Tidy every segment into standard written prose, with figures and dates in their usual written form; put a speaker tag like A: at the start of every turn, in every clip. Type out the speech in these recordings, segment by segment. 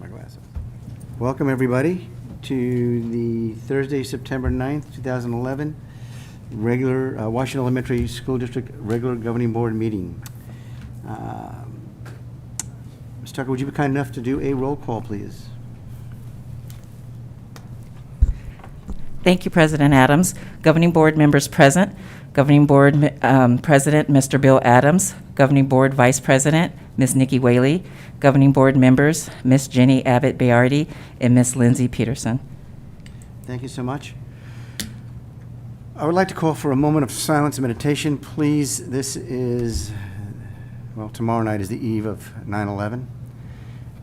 A: my glasses. Welcome, everybody, to the Thursday, September 9th, 2011, regular Washington Elementary School District regular governing board meeting. Ms. Tucker, would you be kind enough to do a roll call, please?
B: Thank you, President Adams. Governing board members present. Governing board President, Mr. Bill Adams. Governing board Vice President, Ms. Nikki Whaley. Governing board members, Ms. Jenny Abbott Bayardi and Ms. Lindsay Peterson.
A: Thank you so much. I would like to call for a moment of silence and meditation. Please, this is, well, tomorrow night is the eve of 9/11.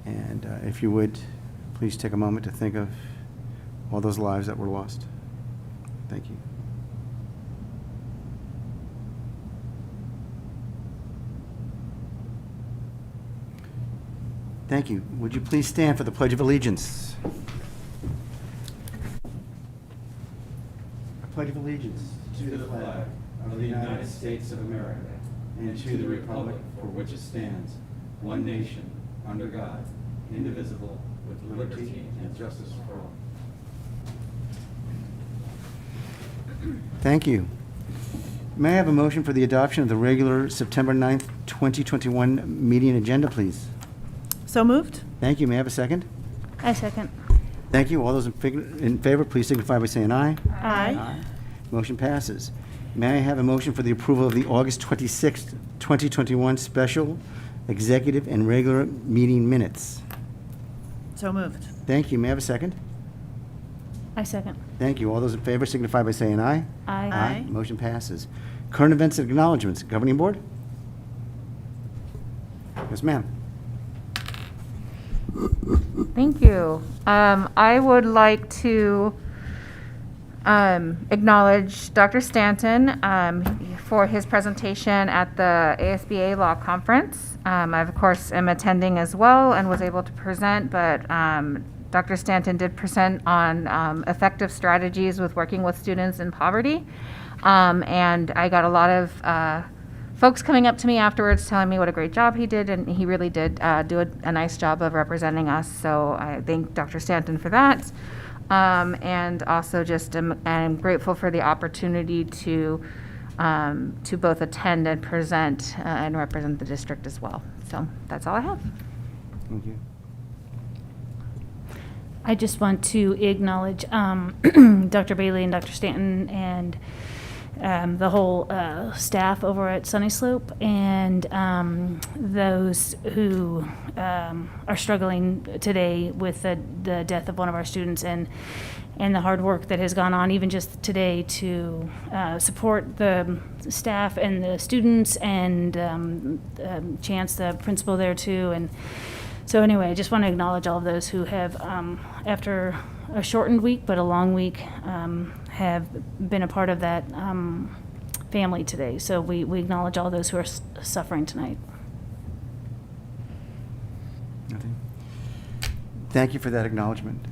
A: And if you would, please take a moment to think of all those lives that were lost. Thank you. Thank you. Would you please stand for the Pledge of Allegiance? I pledge of allegiance
C: to the flag of the United States of America and to the republic for which it stands, one nation, under God, indivisible, with liberty and justice for all.
A: Thank you. May I have a motion for the adoption of the regular September 9th, 2021 meeting agenda, please?
D: So moved.
A: Thank you. May I have a second?
D: I second.
A: Thank you. All those in favor, please signify by saying aye.
D: Aye.
A: Motion passes. May I have a motion for the approval of the August 26th, 2021 special executive and regular meeting minutes?
D: So moved.
A: Thank you. May I have a second?
D: I second.
A: Thank you. All those in favor signify by saying aye.
D: Aye.
A: Motion passes. Current events and acknowledgements. Governing board? Yes, ma'am.
E: Thank you. I would like to acknowledge Dr. Stanton for his presentation at the ASBA Law Conference. I, of course, am attending as well and was able to present, but Dr. Stanton did present on effective strategies with working with students in poverty. And I got a lot of folks coming up to me afterwards telling me what a great job he did, and he really did do a nice job of representing us. So I thank Dr. Stanton for that. And also just am grateful for the opportunity to both attend and present and represent the district as well. So that's all I have.
A: Thank you.
F: I just want to acknowledge Dr. Bailey and Dr. Stanton and the whole staff over at Sunny Slope and those who are struggling today with the death of one of our students and the hard work that has gone on even just today to support the staff and the students and Chance, the principal there too. And so anyway, I just want to acknowledge all of those who have, after a shortened week but a long week, have been a part of that family today. So we acknowledge all those who are suffering tonight.
A: Nothing. Thank you for that acknowledgement.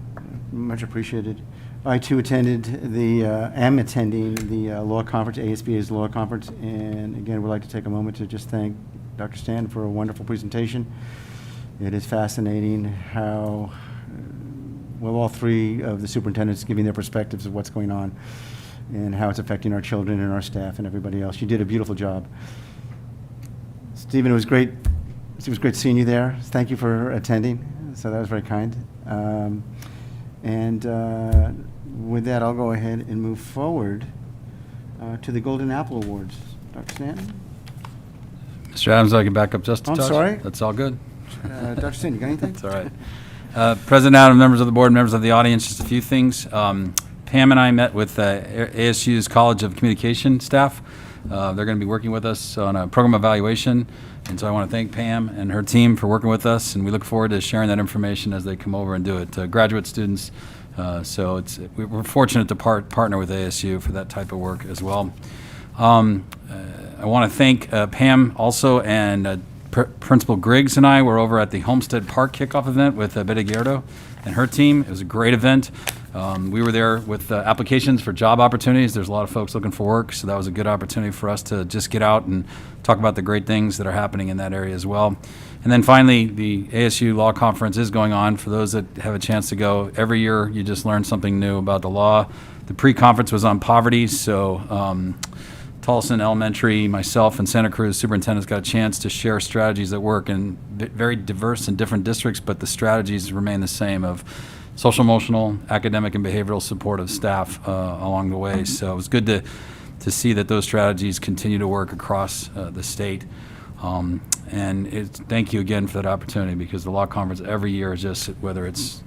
A: Much appreciated. I too am attending the law conference, ASBA's law conference, and again, would like to take a moment to just thank Dr. Stan for a wonderful presentation. It is fascinating how, well, all three of the superintendents giving their perspectives of what's going on and how it's affecting our children and our staff and everybody else. You did a beautiful job. Stephen, it was great. It was great seeing you there. Thank you for attending. So that was very kind. With that, I'll go ahead and move forward to the Golden Apple Awards. Dr. Stanton?
C: Mr. Adams, I can back up just a
A: I'm
C: touch.
A: sorry?
C: That's all good.
A: Dr. Stanton, you got anything?
C: That's all right. President Adams, members of the board, members of the audience, just a few things. Pam and I met with ASU's College of Communication staff. They're going to be working with us on a program evaluation, and so I want to thank Pam and her team for working with us, and we look forward to sharing that information as they come over and do it. Graduate students, so we're fortunate to partner with ASU for that type of work as well. I want to thank Pam also and Principal Griggs and I were over at the Homestead Park kickoff event with Betty Guerrero and her team. It was a great event. We were there with applications for job opportunities. There's a lot of folks looking for work, so that was a good opportunity for us to just get out and talk about the great things that are happening in that area as well. And then finally, the ASU Law Conference is going on. For those that have a chance to go, every year you just learn something new about the law. The pre-conference was on poverty, so Tolleson Elementary, myself, and Santa Cruz superintendents got a chance to share strategies that work in very diverse and different districts, but the strategies remain the same of social, emotional, academic, and behavioral support of staff along the way. So it was good to see that those strategies continue to work across the state. And thank you again for that opportunity, because the law conference every year is just, whether it's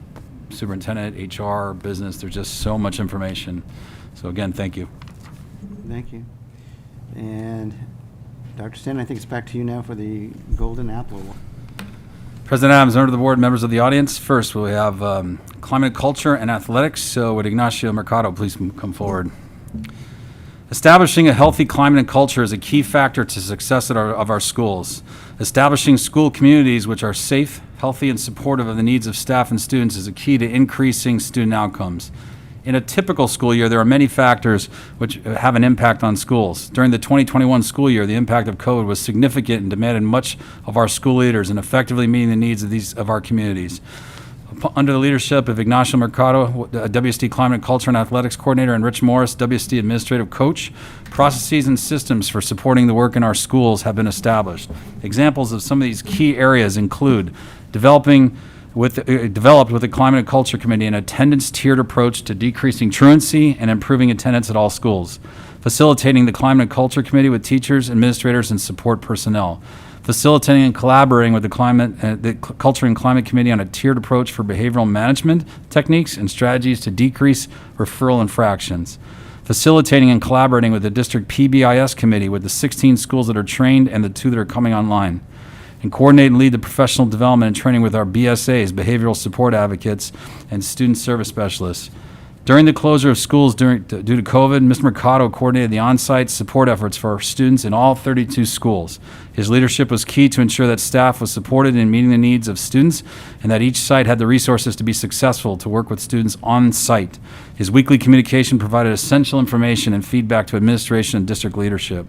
C: superintendent, HR, business, there's just so much information. So again, thank you.
A: Thank you. And Dr. Stanton, I think it's back to you now for the Golden Apple Award.
C: President Adams, members of the board, members of the audience. First, we have climate, culture, and athletics. So would Ignacio Mercado please come forward? Establishing a healthy climate and culture is a key factor to success of our schools. Establishing school communities which are safe, healthy, and supportive of the needs of staff and students is a key to increasing student outcomes. In a typical school year, there are many factors which have an impact on schools. During the 2021 school year, the impact of COVID was significant and demanded much of our school leaders in effectively meeting the needs of our communities. Under the leadership of Ignacio Mercado, WSD Climate, Culture, and Athletics Coordinator, and Rich Morris, WSD Administrative Coach, processes and systems for supporting the work in our schools have been established. Examples of some of these key areas include developed with the Climate and Culture Committee an attendance tiered approach to decreasing truancy and improving attendance at all schools, facilitating the Climate and Culture Committee with teachers, administrators, and support personnel, facilitating and collaborating with the Culture and Climate Committee on a tiered approach for behavioral management techniques and strategies to decrease referral infractions, facilitating and collaborating with the District PBIS Committee with the 16 schools that are trained and the 2 that are coming online, and coordinate and lead the professional development and training with our BSAs, Behavioral Support Advocates, and Student Service Specialists. During the closure of schools due to COVID, Mr. Mercado coordinated the on-site support efforts for our students in all 32 schools. His leadership was key to ensure that staff was supported in meeting the needs of students and that each site had the resources to be successful to work with students on site. His weekly communication provided essential information and feedback to administration and district leadership.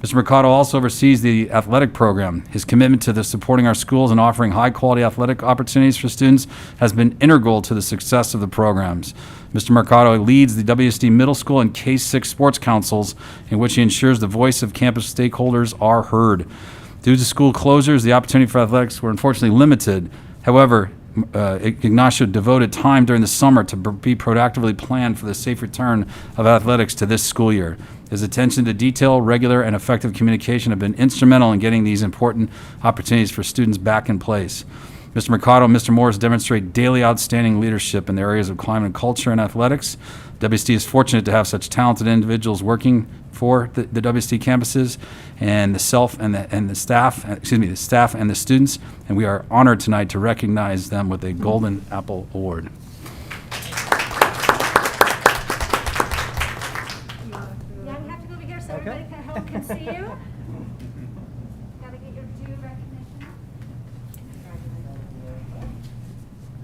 C: Mr. Mercado also oversees the athletic program. His commitment to supporting our schools and offering high-quality athletic opportunities for students has been integral to the success of the programs. Mr. Mercado leads the WSD Middle School and K-6 sports councils, in which he ensures the voice of campus stakeholders are heard. Due to school closures, the opportunity for athletics were unfortunately limited. However, Ignacio devoted time during the summer to be proactively planned for the safe return of athletics to this school year. His attention to detail, regular, and effective communication have been instrumental in getting these important opportunities for students back in place. Mr. Mercado and Mr. Morris demonstrate daily outstanding leadership in the areas of climate and culture and athletics. WSD is fortunate to have such talented individuals working for the WSD campuses and the staff and the students, and we are honored tonight to recognize them with a Golden Apple Award.
G: Yeah, we have to go over here so everybody can see you. Gotta get your due recognition.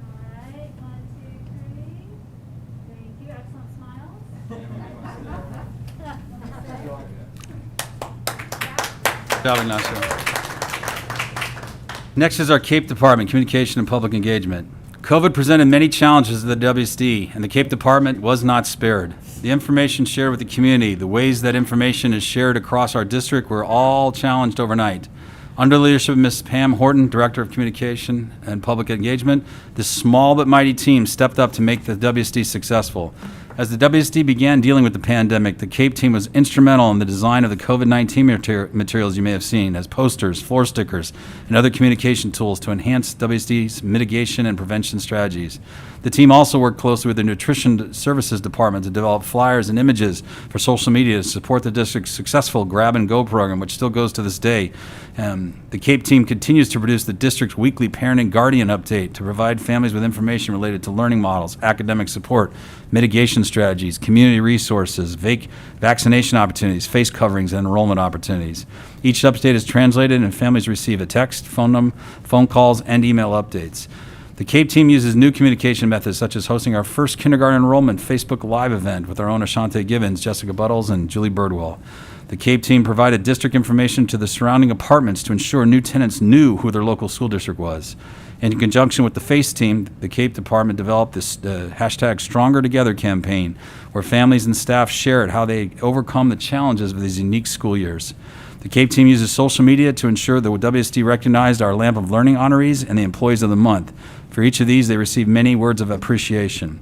G: All right, 1, 2, 3. Thank you, excellent smiles.
C: Good job, Ignacio. Next is our CAPE Department, Communication and Public Engagement. COVID presented many challenges to the WSD, and the CAPE Department was not spared. The information shared with the community, the ways that information is shared across our district were all challenged overnight. Under the leadership of Ms. Pam Horton, Director of Communication and Public Engagement, this small but mighty team stepped up to make the WSD successful. As the WSD began dealing with the pandemic, the CAPE team was instrumental in the design of the COVID-19 materials you may have seen, as posters, floor stickers, and other communication tools to enhance WSD's mitigation and prevention strategies. The team also worked closely with the Nutrition Services Department to develop flyers and images for social media to support the district's successful Grab and Go program, which still goes to this day. The CAPE team continues to produce the district's weekly Parent and Guardian update to provide families with information related to learning models, academic support, mitigation strategies, community resources, vaccination opportunities, face coverings, and enrollment opportunities. Each update is translated and families receive a text, phone calls, and email updates. The CAPE team uses new communication methods such as hosting our first kindergarten enrollment Facebook Live event with our own Ashante Gibbons, Jessica Buttles, and Julie Birdwell. The CAPE team provided district information to the surrounding apartments to ensure new tenants knew who their local school district was. In conjunction with the FACE team, the CAPE department developed this hashtag Stronger Together campaign, where families and staff shared how they overcome the challenges of these unique school years. The CAPE team uses social media to ensure that WSD recognized our Lamp of Learning honorees and the Employees of the Month. For each of these, they received many words of appreciation.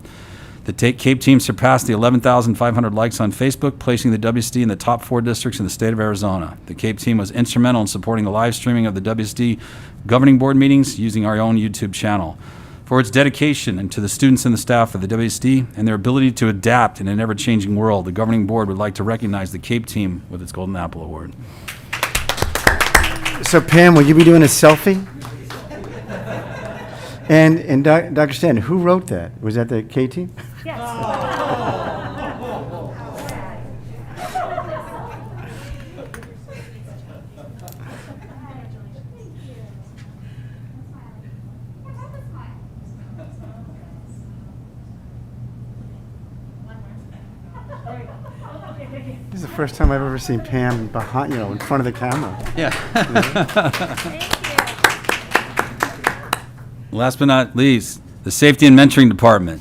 C: The CAPE team surpassed the 11,500 likes on Facebook, placing the WSD in the top 4 districts in the state of Arizona. The CAPE team was instrumental in supporting the live streaming of the WSD governing board meetings using our own YouTube channel. For its dedication and to the students and the staff of the WSD and their ability to adapt in an ever-changing world, the governing board would like to recognize the CAPE team with its Golden Apple Award.
A: So Pam, will you be doing a selfie? And Dr. Stanton, who wrote that? Was that the K team? This is the first time I've ever seen Pam behind, in front of the camera.
C: Yeah. Last but not least, the Safety and Mentoring Department.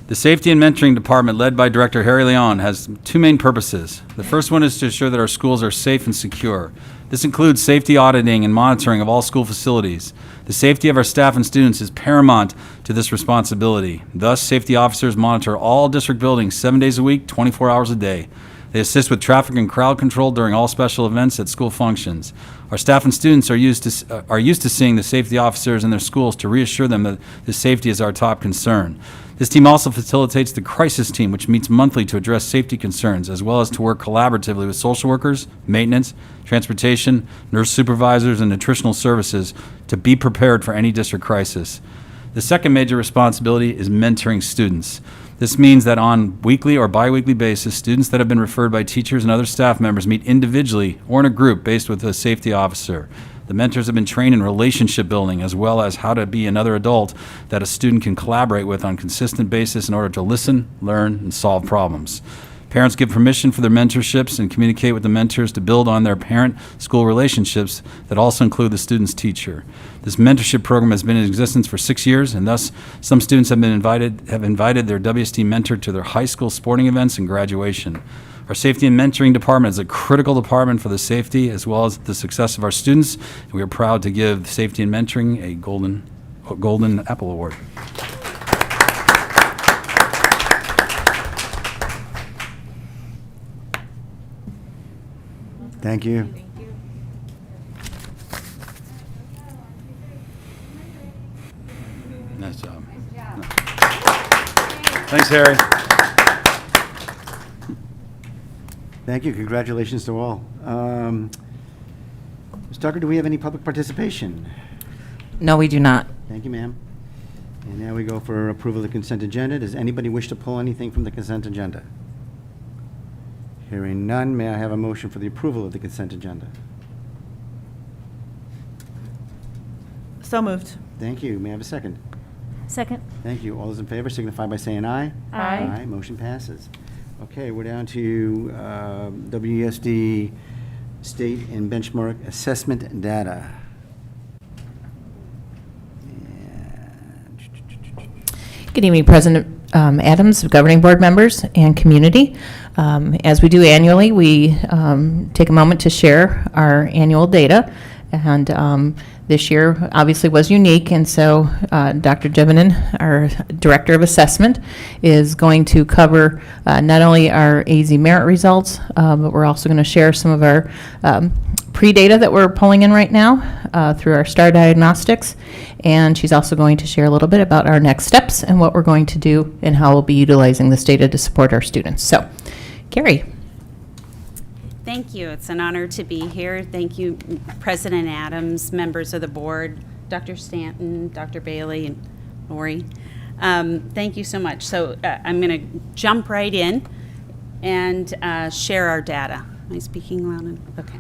C: The Safety and Mentoring Department, led by Director Harry Leon, has 2 main purposes. The first one is to ensure that our schools are safe and secure. This includes safety auditing and monitoring of all school facilities. The safety of our staff and students is paramount to this responsibility. Thus, safety officers monitor all district buildings 7 days a week, 24 hours a day. They assist with traffic and crowd control during all special events at school functions. Our staff and students are used to seeing the safety officers in their schools to reassure them that the safety is our top concern. This team also facilitates the crisis team, which meets monthly to address safety concerns, as well as to work collaboratively with social workers, maintenance, transportation, nurse supervisors, and nutritional services to be prepared for any district crisis. The second major responsibility is mentoring students. This means that on weekly or biweekly basis, students that have been referred by teachers and other staff members meet individually or in a group based with a safety officer. The mentors have been trained in relationship building as well as how to be another adult that a student can collaborate with on a consistent basis in order to listen, learn, and solve problems. Parents give permission for their mentorships and communicate with the mentors to build on their parent-school relationships that also include the student's teacher. This mentorship program has been in existence for 6 years, and thus some students have invited their WSD mentor to their high school sporting events and graduation. Our Safety and Mentoring Department is a critical department for the safety as well as the success of our students, and we are proud to give Safety and Mentoring a Golden Apple Award.
A: Thank you.
C: Nice job. Thanks, Harry.
A: Thank you. Congratulations to all. Ms. Tucker, do we have any public participation?
B: No, we do not.
A: Thank you, ma'am. And now we go for approval of the consent agenda. Does anybody wish to pull anything from the consent agenda? Hearing none, may I have a motion for the approval of the consent agenda?
D: So moved.
A: Thank you. May I have a second?
F: Second.
A: Thank you. All those in favor signify by saying aye.
F: Aye.
A: Aye. Motion passes. Okay, we're down to WESD state and benchmark assessment data.
H: Good evening, President Adams, governing board members, and community. As we do annually, we take a moment to share our annual data. And this year obviously was unique, and so Dr. Jevenen, our Director of Assessment, is going to cover not only our AZ merit results, but we're also going to share some of our pre-data that we're pulling in right now through our STAR diagnostics. And she's also going to share a little bit about our next steps and what we're going to do and how we'll be utilizing this data to support our students. So, Carrie.
I: Thank you. It's an honor to be here. Thank you, President Adams, members of the board, Dr. Stanton, Dr. Bailey, and Lori. Thank you so much. So I'm going to jump right in and share our data. Am I speaking loud enough? Okay.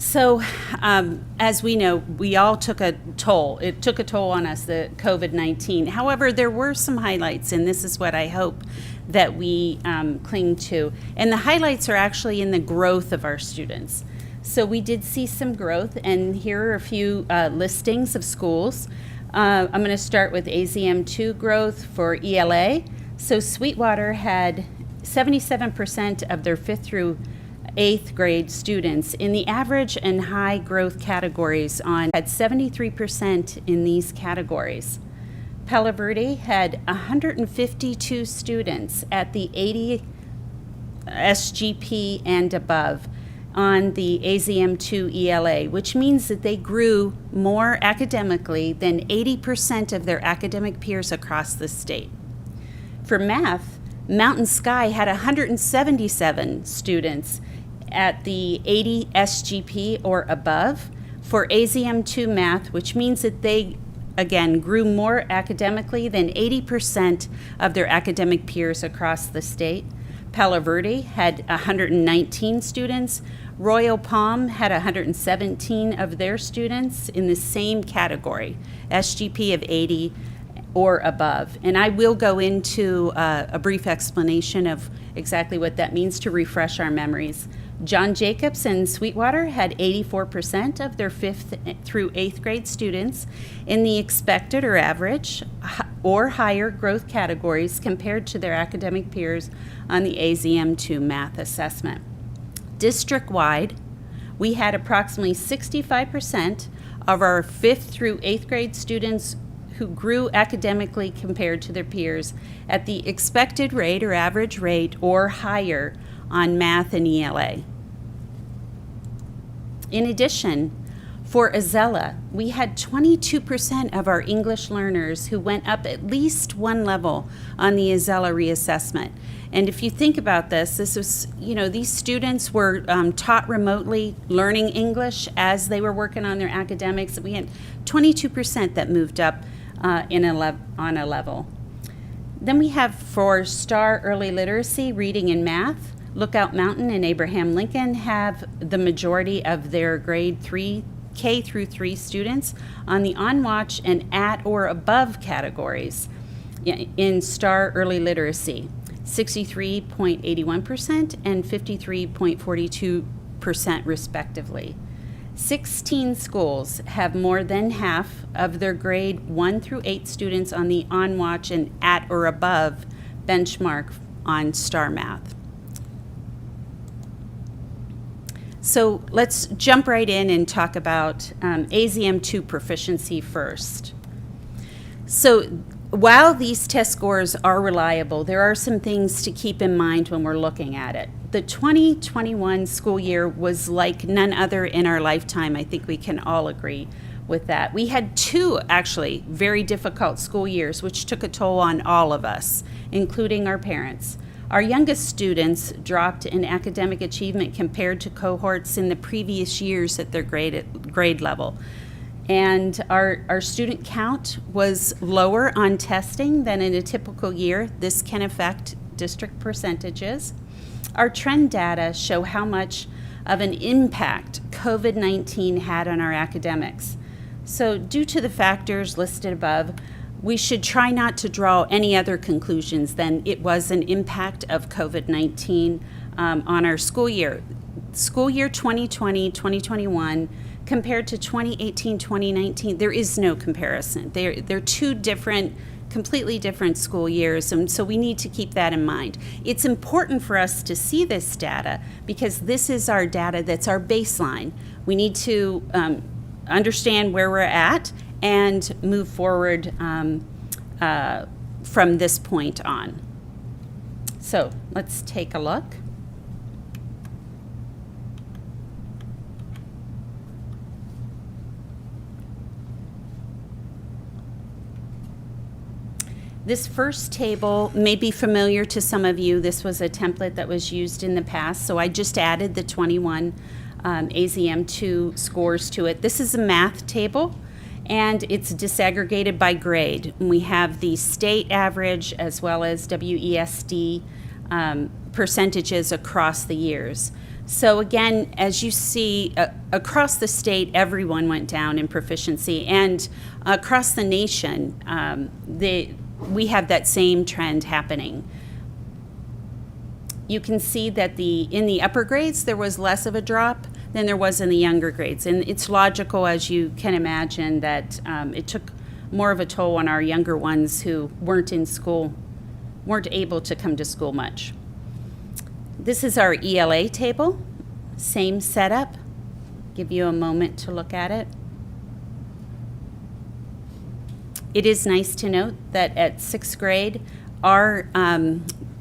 I: So, as we know, we all took a toll. It took a toll on us, the COVID-19. However, there were some highlights, and this is what I hope that we cling to. And the highlights are actually in the growth of our students. So we did see some growth, and here are a few listings of schools. I'm going to start with AZM2 growth for ELA. So Sweetwater had 77% of their 5th through 8th grade students in the average and high growth categories had 73% in these categories. Palo Verde had 152 students at the 80 SGP and above on the AZM2 ELA, which means that they grew more academically than 80% of their academic peers across the state. For math, Mountain Sky had 177 students at the 80 SGP or above for AZM2 math, which means that they, again, grew more academically than 80% of their academic peers across the state. Palo Verde had 119 students. Royal Palm had 117 of their students in the same category, SGP of 80 or above. And I will go into a brief explanation of exactly what that means to refresh our memories. John Jacobs and Sweetwater had 84% of their 5th through 8th grade students in the expected or average or higher growth categories compared to their academic peers on the AZM2 math assessment. District-wide, we had approximately 65% of our 5th through 8th grade students who grew academically compared to their peers at the expected rate or average rate or higher on math and ELA. In addition, for Azella, we had 22% of our English learners who went up at least one level on the Azella reassessment. And if you think about this was, these students were taught remotely, learning English as they were working on their academics. We had 22% that moved up on a level. Then we have for STAR Early Literacy, Reading and Math, Lookout Mountain and Abraham Lincoln have the majority of their grade 3, K through 3 students on the on-watch and at or above categories in STAR Early Literacy, 63.81% and 53.42% respectively. 16 schools have more than half of their grade 1 through 8 students on the on-watch and at or above benchmark on STAR Math. So let's jump right in and talk about AZM2 proficiency first. So while these test scores are reliable, there are some things to keep in mind when we're looking at it. The 2021 school year was like none other in our lifetime. I think we can all agree with that. We had 2 actually very difficult school years, which took a toll on all of us, including our parents. Our youngest students dropped in academic achievement compared to cohorts in the previous years at their grade level. And our student count was lower on testing than in a typical year. This can affect district percentages. Our trend data show how much of an impact COVID-19 had on our academics. So due to the factors listed above, we should try not to draw any other conclusions than it was an impact of COVID-19 on our school year. School year 2020-2021 compared to 2018-2019, there is no comparison. They're 2 different, completely different school years, and so we need to keep that in mind. It's important for us to see this data because this is our data that's our baseline. We need to understand where we're at and move forward from this point on. So let's take a look. This first table may be familiar to some of you. This was a template that was used in the past, so I just added the 21 AZM2 scores to it. This is a math table, And it's disaggregated by grade. We have the state average as well as WESD percentages across the years. So again, as you see, across the state, everyone went down in proficiency, and across the nation, we have that same trend happening. You can see that in the upper grades, there was less of a drop than there was in the younger grades. And it's logical, as you can imagine, that it took more of a toll on our younger ones who weren't in school, weren't able to come to school much. This is our ELA table, same setup. Give you a moment to look at it. It is nice to note that at 6th grade,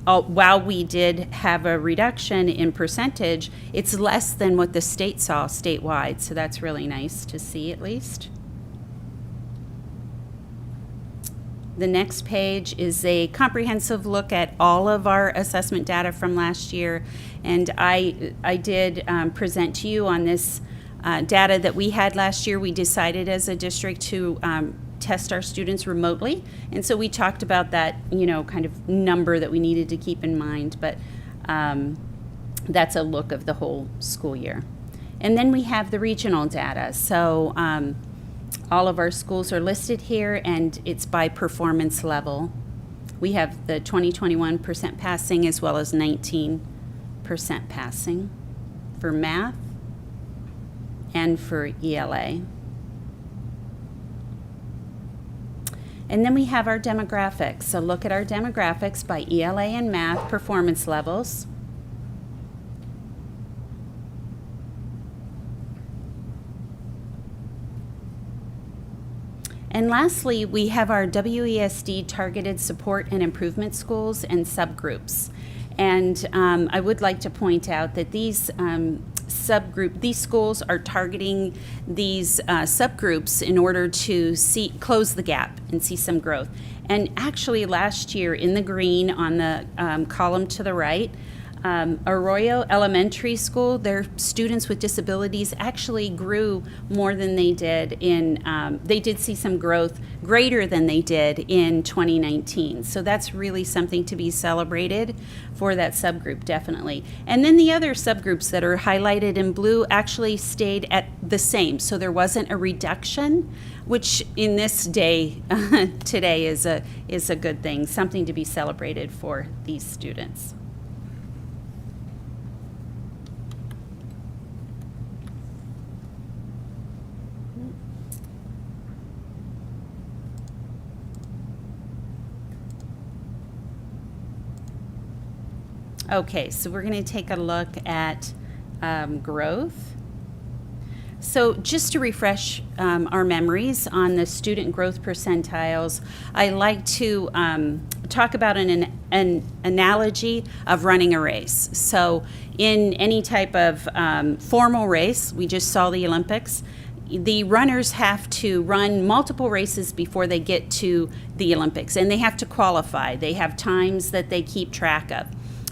I: while we did have a reduction in percentage, it's less than what the state saw statewide, so that's really nice to see at least. The next page is a comprehensive look at all of our assessment data from last year, and I did present to you on this data that we had last year. We decided as a district to test our students remotely, and so we talked about that, kind of number that we needed to keep in mind, but that's a look of the whole school year. And then we have the regional data. So all of our schools are listed here, and it's by performance level. We have the 20-21% passing as well as 19% passing for math and for ELA. And then we have our demographics. So look at our demographics by ELA and math performance levels. And lastly, we have our WESD targeted support and improvement schools and subgroups. And I would like to point out that these schools are targeting these subgroups in order to close the gap and see some growth. And actually last year in the green on the column to the right, Arroyo Elementary School, their students with disabilities actually grew more than they did they did see some growth greater than they did in 2019. So that's really something to be celebrated for that subgroup, definitely. And then the other subgroups that are highlighted in blue actually stayed at the same. So there wasn't a reduction, which in this day, today is a good thing, something to be celebrated for these students. Okay, so we're going to take a look at growth. So just to refresh our memories on the student growth percentiles, I like to talk about an analogy of running a race. So in any type of formal race, we just saw the Olympics, the runners have to run multiple races before they get to the Olympics, and they have to qualify. They have times that they keep track of.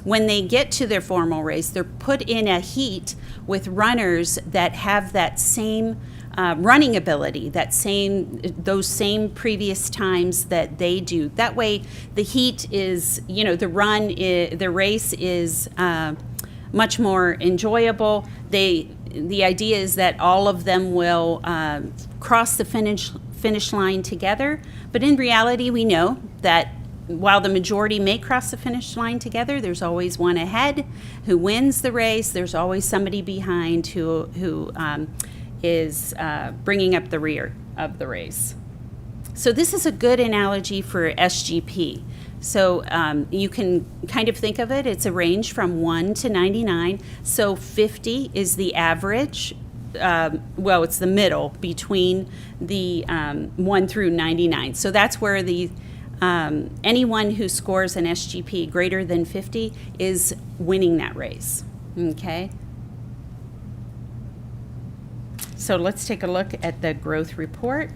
I: When they get to their formal race, they're put in a heat with runners that have that same running ability, those same previous times that they do. That way, the heat is, the race is much more enjoyable. The idea is that all of them will cross the finish line together, but in reality, we know that while the majority may cross the finish line together, there's always one ahead who wins the race. There's always somebody behind who is bringing up the rear of the race. So this is a good analogy for SGP. So you can kind of think of it, it's a range from 1 to 99. So 50 is the average. It's the middle between the 1 through 99. So that's where anyone who scores an SGP greater than 50 is winning that race, okay? So let's take a look at the growth report.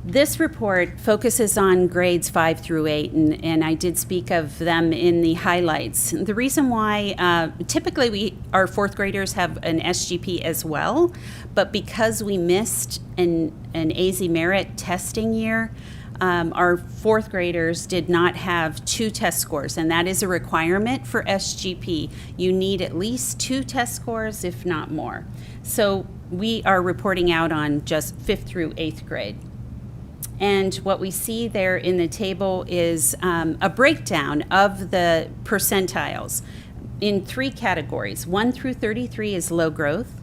I: This report focuses on grades 5 through 8, and I did speak of them in the highlights. The reason why, typically our fourth graders have an SGP as well, but because we missed an AZ Merit testing year, our fourth graders did not have 2 test scores, and that is a requirement for SGP. You need at least 2 test scores, if not more. So we are reporting out on just 5th through 8th grade. And what we see there in the table is a breakdown of the percentiles in 3 categories. 1 through 33 is low growth,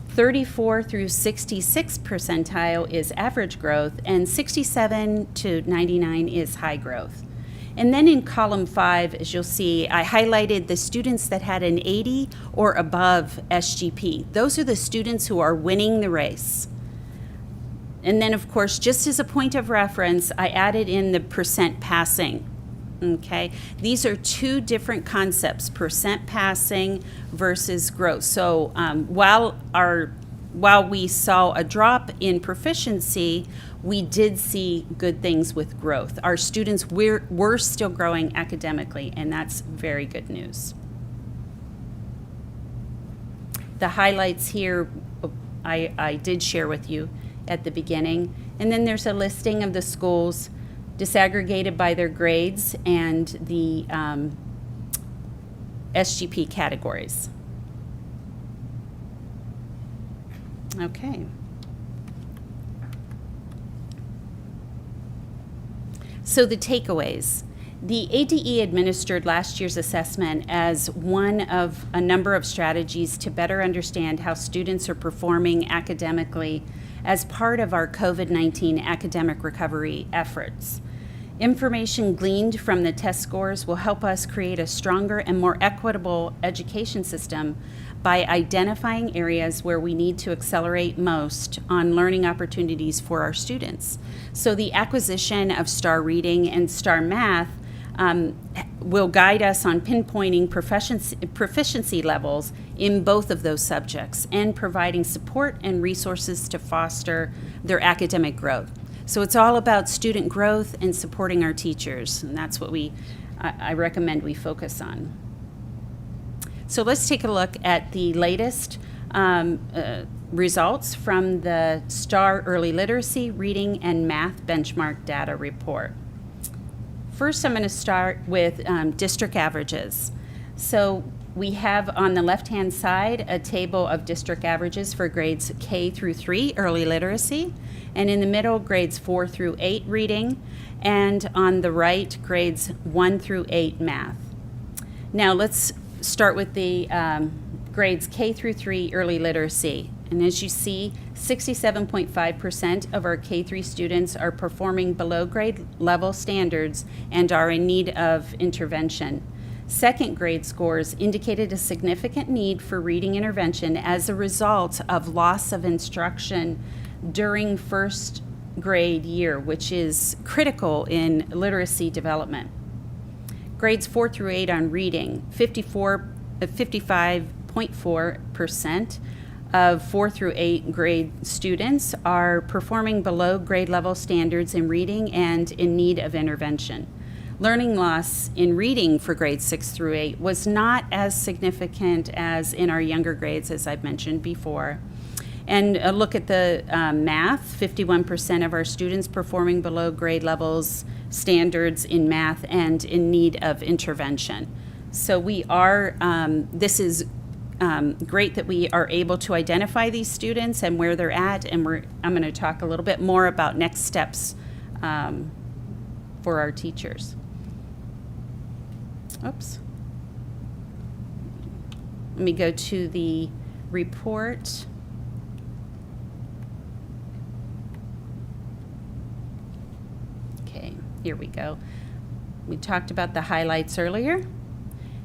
I: 34 through 66 percentile is average growth, and 67 to 99 is high growth. And then in column 5, as you'll see, I highlighted the students that had an 80 or above SGP. Those are the students who are winning the race. And then, of course, just as a point of reference, I added in the percent passing. Okay, these are 2 different concepts: percent passing versus growth. So while we saw a drop in proficiency, we did see good things with growth. Our students were still growing academically, and that's very good news. The highlights here I did share with you at the beginning. And then there's a listing of the schools disaggregated by their grades and the SGP categories. Okay. So the takeaways. The ADE administered last year's assessment as one of a number of strategies to better understand how students are performing academically as part of our COVID-19 academic recovery efforts. Information gleaned from the test scores will help us create a stronger and more equitable education system by identifying areas where we need to accelerate most on learning opportunities for our students. So the acquisition of STAR Reading and STAR Math will guide us on pinpointing proficiency levels in both of those subjects and providing support and resources to foster their academic growth. So it's all about student growth and supporting our teachers, and that's what I recommend we focus on. So let's take a look at the latest results from the STAR Early Literacy, Reading, and Math Benchmark Data Report. First, I'm going to start with district averages. So we have on the left-hand side a table of district averages for grades K through 3 early literacy, and in the middle grades 4 through 8 reading, and on the right grades 1 through 8 math. Now let's start with the grades K through 3 early literacy. And as you see, 67.5% of our K-3 students are performing below grade level standards and are in need of intervention. Second grade scores indicated a significant need for reading intervention as a result of loss of instruction during first grade year, which is critical in literacy development. Grades 4 through 8 on reading, 55.4% of 4 through 8 grade students are performing below grade level standards in reading and in need of intervention. Learning loss in reading for grades 6 through 8 was not as significant as in our younger grades, as I've mentioned before. And a look at the math, 51% of our students performing below grade levels standards in math and in need of intervention. So we are, this is great that we are able to identify these students and where they're at, and I'm going to talk a little bit more about next steps for our teachers. Oops. Let me go to the report. Okay, here we go. We talked about the highlights earlier.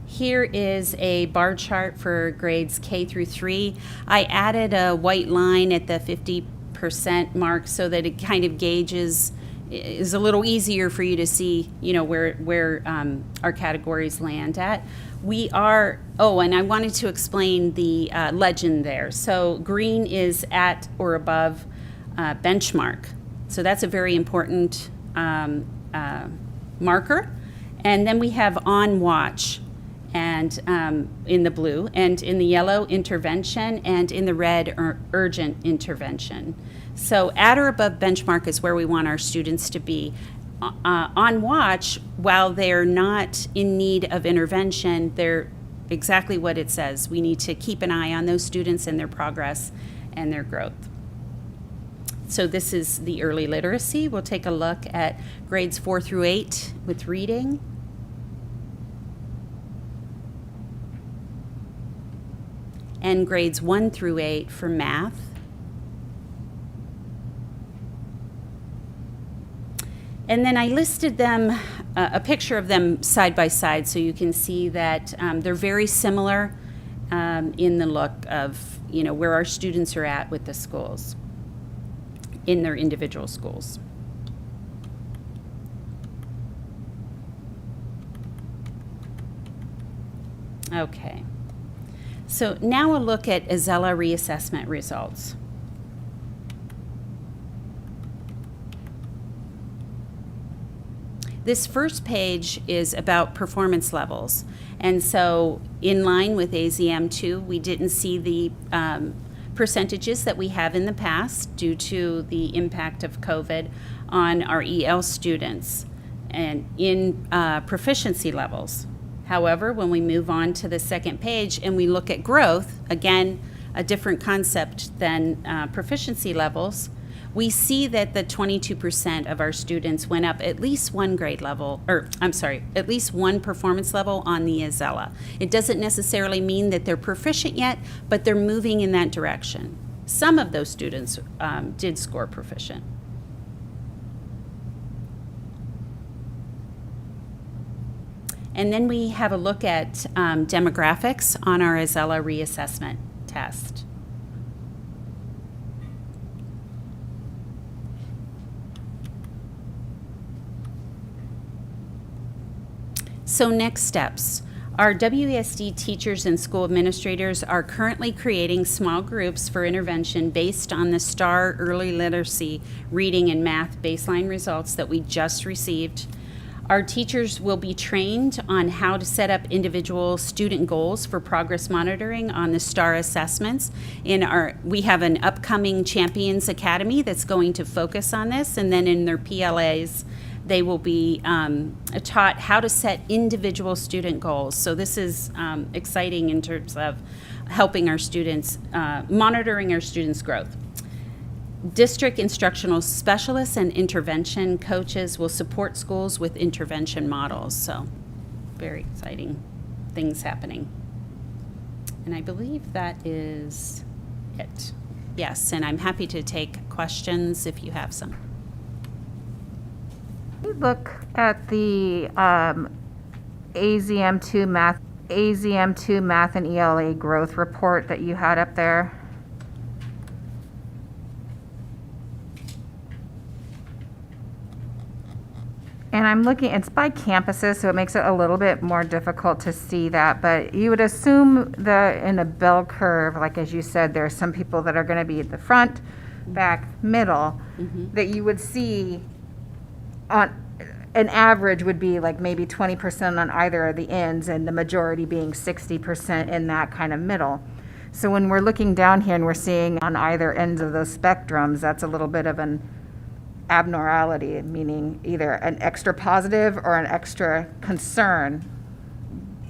I: Here is a bar chart for grades K through 3. I added a white line at the 50% mark so that it kind of gauges, is a little easier for you to see, you know, where our categories land at. We are, oh, and I wanted to explain the legend there. So green is at or above benchmark. So that's a very important marker. And then we have on watch, and in the blue, and in the yellow, intervention, and in the red, urgent intervention. So at or above benchmark is where we want our students to be. On watch, while they're not in need of intervention, they're exactly what it says. We need to keep an eye on those students and their progress and their growth. So this is the early literacy. We'll take a look at grades 4 through 8 with reading. And grades 1 through 8 for math. And then I listed them, a picture of them side by side, so you can see that they're very similar in the look of, where our students are at with the schools, in their individual schools. Okay. So now a look at ELA reassessment results. This first page is about performance levels. And so in line with AZM2, we didn't see the percentages that we have in the past due to the impact of COVID on our EL students and in proficiency levels. However, when we move on to the second page and we look at growth, again, a different concept than proficiency levels, we see that the 22% of our students went up at least one grade level, at least one performance level on the ELA. It doesn't necessarily mean that they're proficient yet, but they're moving in that direction. Some of those students did score proficient. And then we have a look at demographics on our ELA reassessment test. So next steps. Our WESD teachers and school administrators are currently creating small groups for intervention based on the STAR early literacy reading and math baseline results that we just received. Our teachers will be trained on how to set up individual student goals for progress monitoring on the STAR assessments. We have an upcoming Champions Academy that's going to focus on this, and then in their PLAs, they will be taught how to set individual student goals. So this is exciting in terms of helping our students, monitoring our students' growth. District instructional specialists and intervention coaches will support schools with intervention models. So very exciting things happening. And I believe that is it. Yes, and I'm happy to take questions if you have some.
E: Look at the AZM2 math and ELA growth report that you had up there. And I'm looking, it's by campuses, so it makes it a little bit more difficult to see that, but you would assume that in a bell curve, like as you said, there are some people that are going to be at the front, back, middle, that you would see on an average would be like maybe 20% on either of the ends, and the majority being 60% in that kind of middle. So when we're looking down here and we're seeing on either ends of those spectrums, that's a little bit of an abnormality, meaning either an extra positive or an extra concern.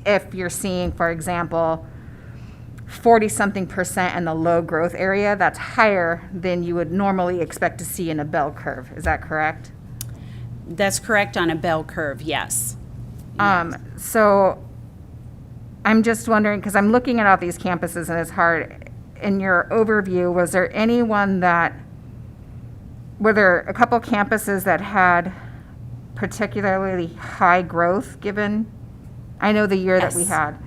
E: If you're seeing, for example, 40-something% in the low growth area, that's higher than you would normally expect to see in a bell curve. Is that correct?
I: That's correct on a bell curve, yes.
E: So I'm just wondering, because I'm looking at all these campuses and it's hard. In your overview, was there anyone were there a couple campuses that had particularly high growth given? I know the year that we had.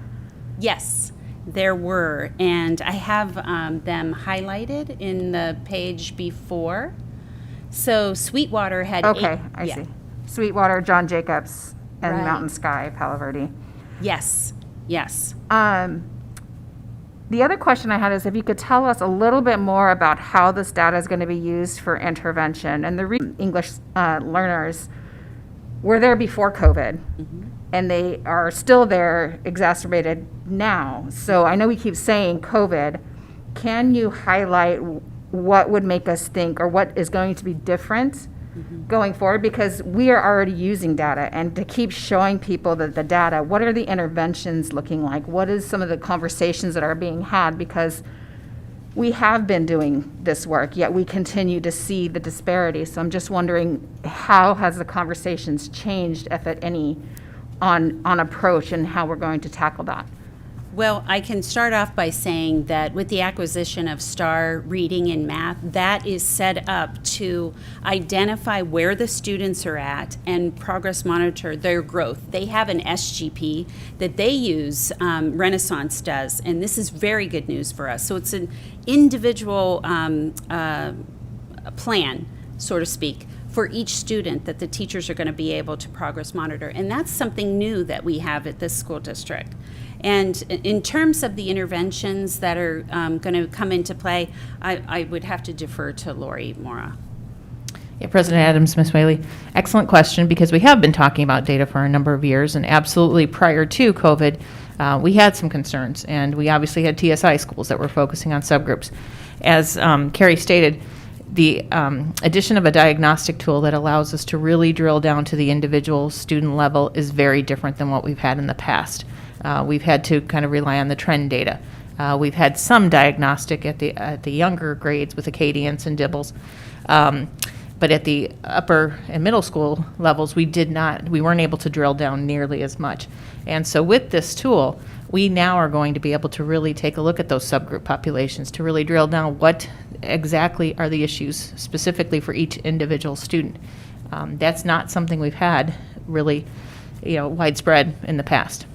I: Yes, there were, and I have them highlighted in the page before. So Sweetwater had
E: Okay, I see. Sweetwater, John Jacobs, and
I: Right.
E: Mountain Sky, Palo Verde.
I: Yes, yes.
E: The other question I had is if you could tell us a little bit more about how this data is going to be used for intervention. And the English learners were there before COVID, and they are still there, exacerbated now. So I know we keep saying COVID. Can you highlight what would make us think, or what is going to be different going forward? Because we are already using data, and to keep showing people that the data, what are the interventions looking like? What is some of the conversations that are being had? Because we have been doing this work, yet we continue to see the disparity. So I'm just wondering, how has the conversations changed, if at any, on approach and how we're going to tackle that?
I: Well, I can start off by saying that with the acquisition of STAR Reading and Math, that is set up to identify where the students are at and progress monitor their growth. They have an SGP that they use, Renaissance does, and this is very good news for us. So it's an individual plan, so to speak, for each student that the teachers are going to be able to progress monitor. And that's something new that we have at this school district. And in terms of the interventions that are going to come into play, I would have to defer to Lori Mora.
H: Yeah, President Adams, Ms. Whaley, excellent question, because we have been talking about data for a number of years, and absolutely prior to COVID, we had some concerns, and we obviously had TSI schools that were focusing on subgroups. As Carrie stated, the addition of a diagnostic tool that allows us to really drill down to the individual student level is very different than what we've had in the past. We've had to kind of rely on the trend data. We've had some diagnostic at the younger grades with Acadians and Dibbles, but at the upper and middle school levels, we weren't able to drill down nearly as much. And so with this tool, we now are going to be able to really take a look at those subgroup populations to really drill down what exactly are the issues specifically for each individual student. That's not something we've had really, widespread in the past.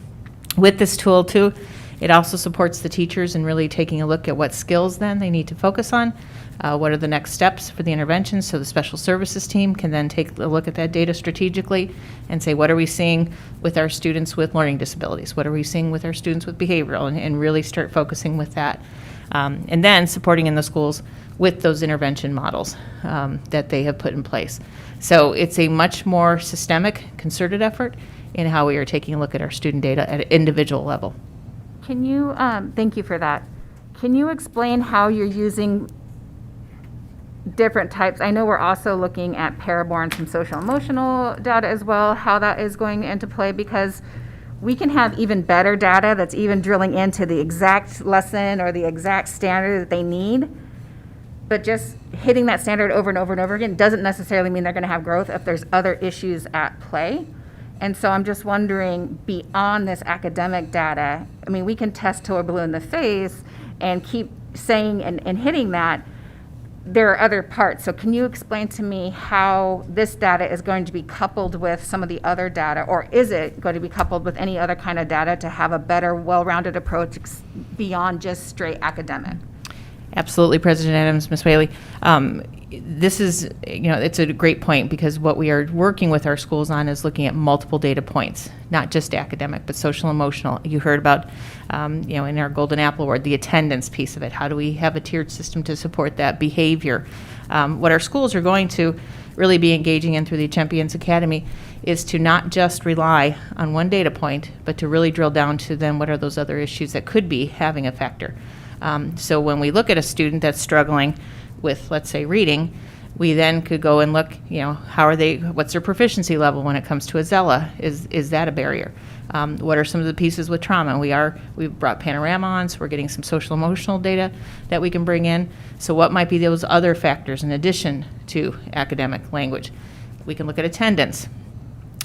H: With this tool too, it also supports the teachers in really taking a look at what skills then they need to focus on, what are the next steps for the interventions, so the special services team can then take a look at that data strategically and say, what are we seeing with our students with learning disabilities? What are we seeing with our students with behavioral? And really start focusing with that. And then supporting in the schools with those intervention models that they have put in place. So it's a much more systemic, concerted effort in how we are taking a look at our student data at an individual level.
E: Can you, thank you for that. Can you explain how you're using different types? I know we're also looking at paraborn, some social emotional data as well, how that is going into play, because we can have even better data that's even drilling into the exact lesson or the exact standard that they need. But just hitting that standard over and over and over again doesn't necessarily mean they're going to have growth if there's other issues at play. And so I'm just wondering, beyond this academic data, I mean, we can test till we're blue in the face and keep saying and hitting that. There are other parts. So can you explain to me how this data is going to be coupled with some of the other data, or is it going to be coupled with any other kind of data to have a better, well-rounded approach beyond just straight academic?
H: Absolutely, President Adams, Ms. Whaley. This is, it's a great point, because what we are working with our schools on is looking at multiple data points, not just academic, but social emotional. You heard about, in our Golden Apple Award, the attendance piece of it. How do we have a tiered system to support that behavior? What our schools are going to really be engaging in through the Champions Academy is to not just rely on one data point, but to really drill down to then what are those other issues that could be having a factor. So when we look at a student that's struggling with, let's say, reading, we then could go and look, what's their proficiency level when it comes to a ZELA? Is that a barrier? What are some of the pieces with trauma? We've brought Panorama on, so we're getting some social emotional data that we can bring in. So what might be those other factors in addition to academic language? We can look at attendance.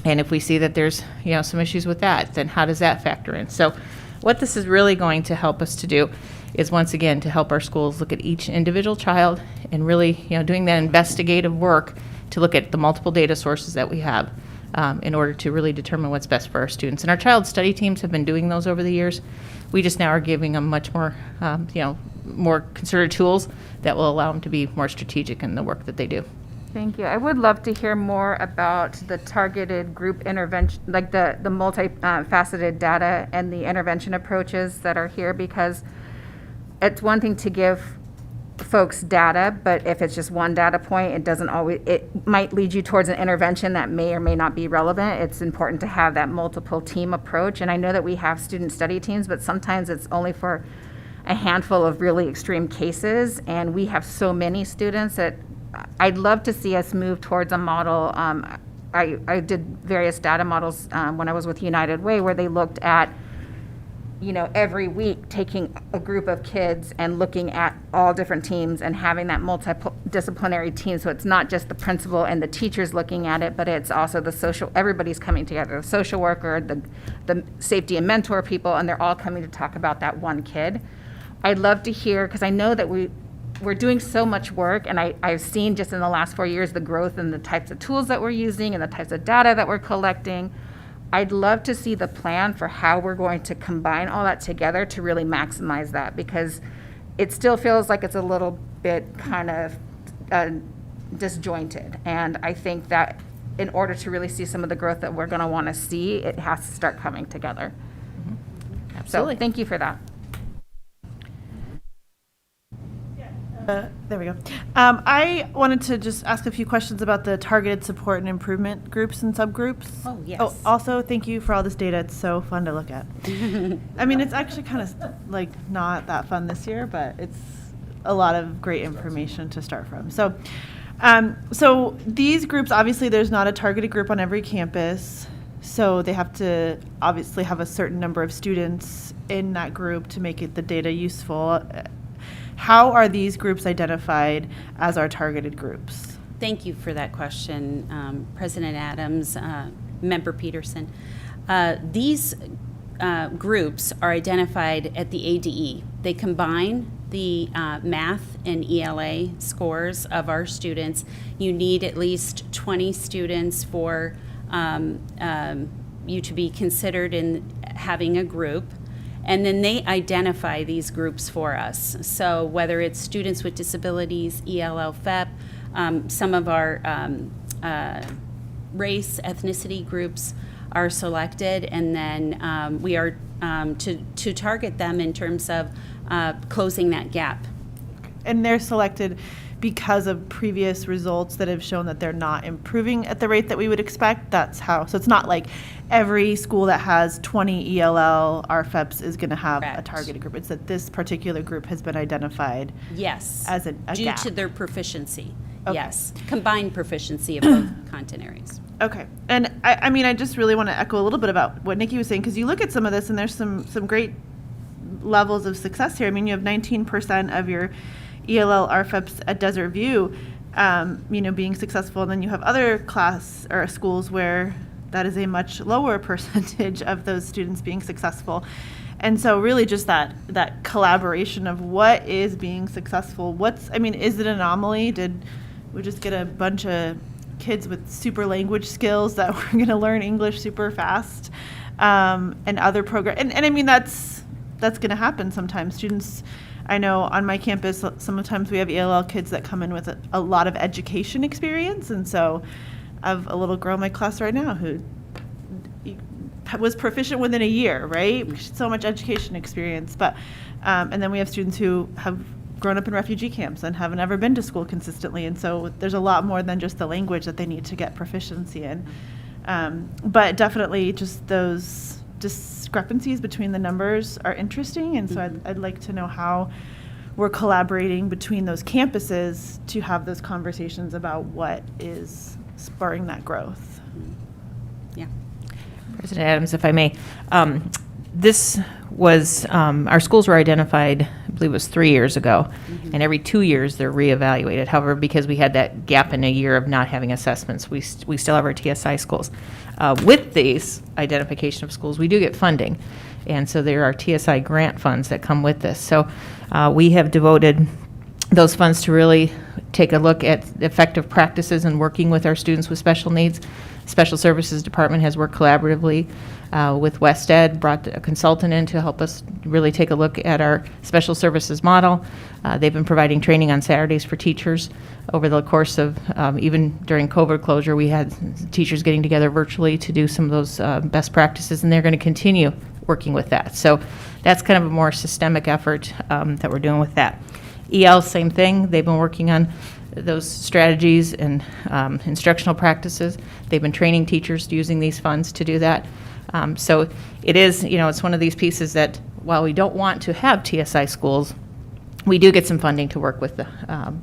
H: And if we see that there's, some issues with that, then how does that factor in? So what this is really going to help us to do is, once again, to help our schools look at each individual child and really, doing that investigative work to look at the multiple data sources that we have in order to really determine what's best for our students. And our child study teams have been doing those over the years. We just now are giving them much more, more concerted tools that will allow them to be more strategic in the work that they do.
E: Thank you. I would love to hear more about the targeted group intervention, like the multi-faceted data and the intervention approaches that are here, because it's one thing to give folks data, but if it's just one data point, it might lead you towards an intervention that may or may not be relevant. It's important to have that multiple team approach. And I know that we have student study teams, but sometimes it's only for a handful of really extreme cases. And we have so many students that I'd love to see us move towards a model. I did various data models when I was with United Way, where they looked at, every week taking a group of kids and looking at all different teams and having that multidisciplinary team. So it's not just the principal and the teachers looking at it, but it's also everybody's coming together, the social worker, the safety and mentor people, and they're all coming to talk about that one kid. I'd love to hear, because I know that we're doing so much work, and I've seen just in the last 4 years the growth in the types of tools that we're using and the types of data that we're collecting. I'd love to see the plan for how we're going to combine all that together to really maximize that, because it still feels like it's a little bit kind of disjointed. And I think that in order to really see some of the growth that we're going to want to see, it has to start coming together.
H: Absolutely.
E: So thank you for that.
D: There we go. I wanted to just ask a few questions about the targeted support and improvement groups and subgroups.
I: Oh, yes.
D: Oh, also, thank you for all this data. It's so fun to look at. I mean, it's actually kind of like not that fun this year, but it's a lot of great information to start from. So these groups, obviously, there's not a targeted group on every campus. So they have to obviously have a certain number of students in that group to make the data useful. How are these groups identified as our targeted groups?
I: Thank you for that question, President Adams, Member Peterson. These groups are identified at the ADE. They combine the math and ELA scores of our students. You need at least 20 students for you to be considered in having a group. And then they identify these groups for us. So whether it's students with disabilities, ELL, FEP, some of our race, ethnicity groups are selected, and then we are to target them in terms of closing that gap.
D: And they're selected because of previous results that have shown that they're not improving at the rate that we would expect. That's how. So it's not like every school that has 20 ELL RFEPs is going to have a
I: Correct.
D: targeted group. It's that this particular group has been identified
I: Yes.
D: as a
I: Due
D: gap.
I: to their proficiency.
D: Okay.
I: Yes. Combined proficiency of both content areas.
D: Okay. And I mean, I just really want to echo a little bit about what Nikki was saying, because you look at some of this and there's some great levels of success here. I mean, you have 19% of your ELL RFEPs at Desert View, being successful, and then you have other class or schools where that is a much lower percentage of those students being successful. And so really just that collaboration of what is being successful, is it an anomaly? Did we just get a bunch of kids with super language skills that were going to learn English super fast, and other programs? And I mean, that's going to happen sometimes. Students, I know on my campus, sometimes we have ELL kids that come in with a lot of education experience. And so I have a little girl in my class right now who was proficient within a year, right? So much education experience. But and then we have students who have grown up in refugee camps and haven't ever been to school consistently. And so there's a lot more than just the language that they need to get proficiency in. But definitely just those discrepancies between the numbers are interesting, and so I'd like to know how we're collaborating between those campuses to have those conversations about what is spurring that growth.
I: Yeah.
H: President Adams, if I may, this was, our schools were identified, I believe it was 3 years ago, and every 2 years they're reevaluated. However, because we had that gap in a year of not having assessments, we still have our TSI schools. With these identification of schools, we do get funding, and so there are TSI grant funds that come with this. So we have devoted those funds to really take a look at effective practices and working with our students with special needs. Special Services Department has worked collaboratively with WESD, brought a consultant in to help us really take a look at our special services model. They've been providing training on Saturdays for teachers over the course of, even during COVID closure, we had teachers getting together virtually to do some of those best practices, and they're going to continue working with that. So that's kind of a more systemic effort that we're doing with that. EL, same thing. They've been working on those strategies and instructional practices. They've been training teachers using these funds to do that. So it is, it's one of these pieces that while we don't want to have TSI schools, we do get some funding to work with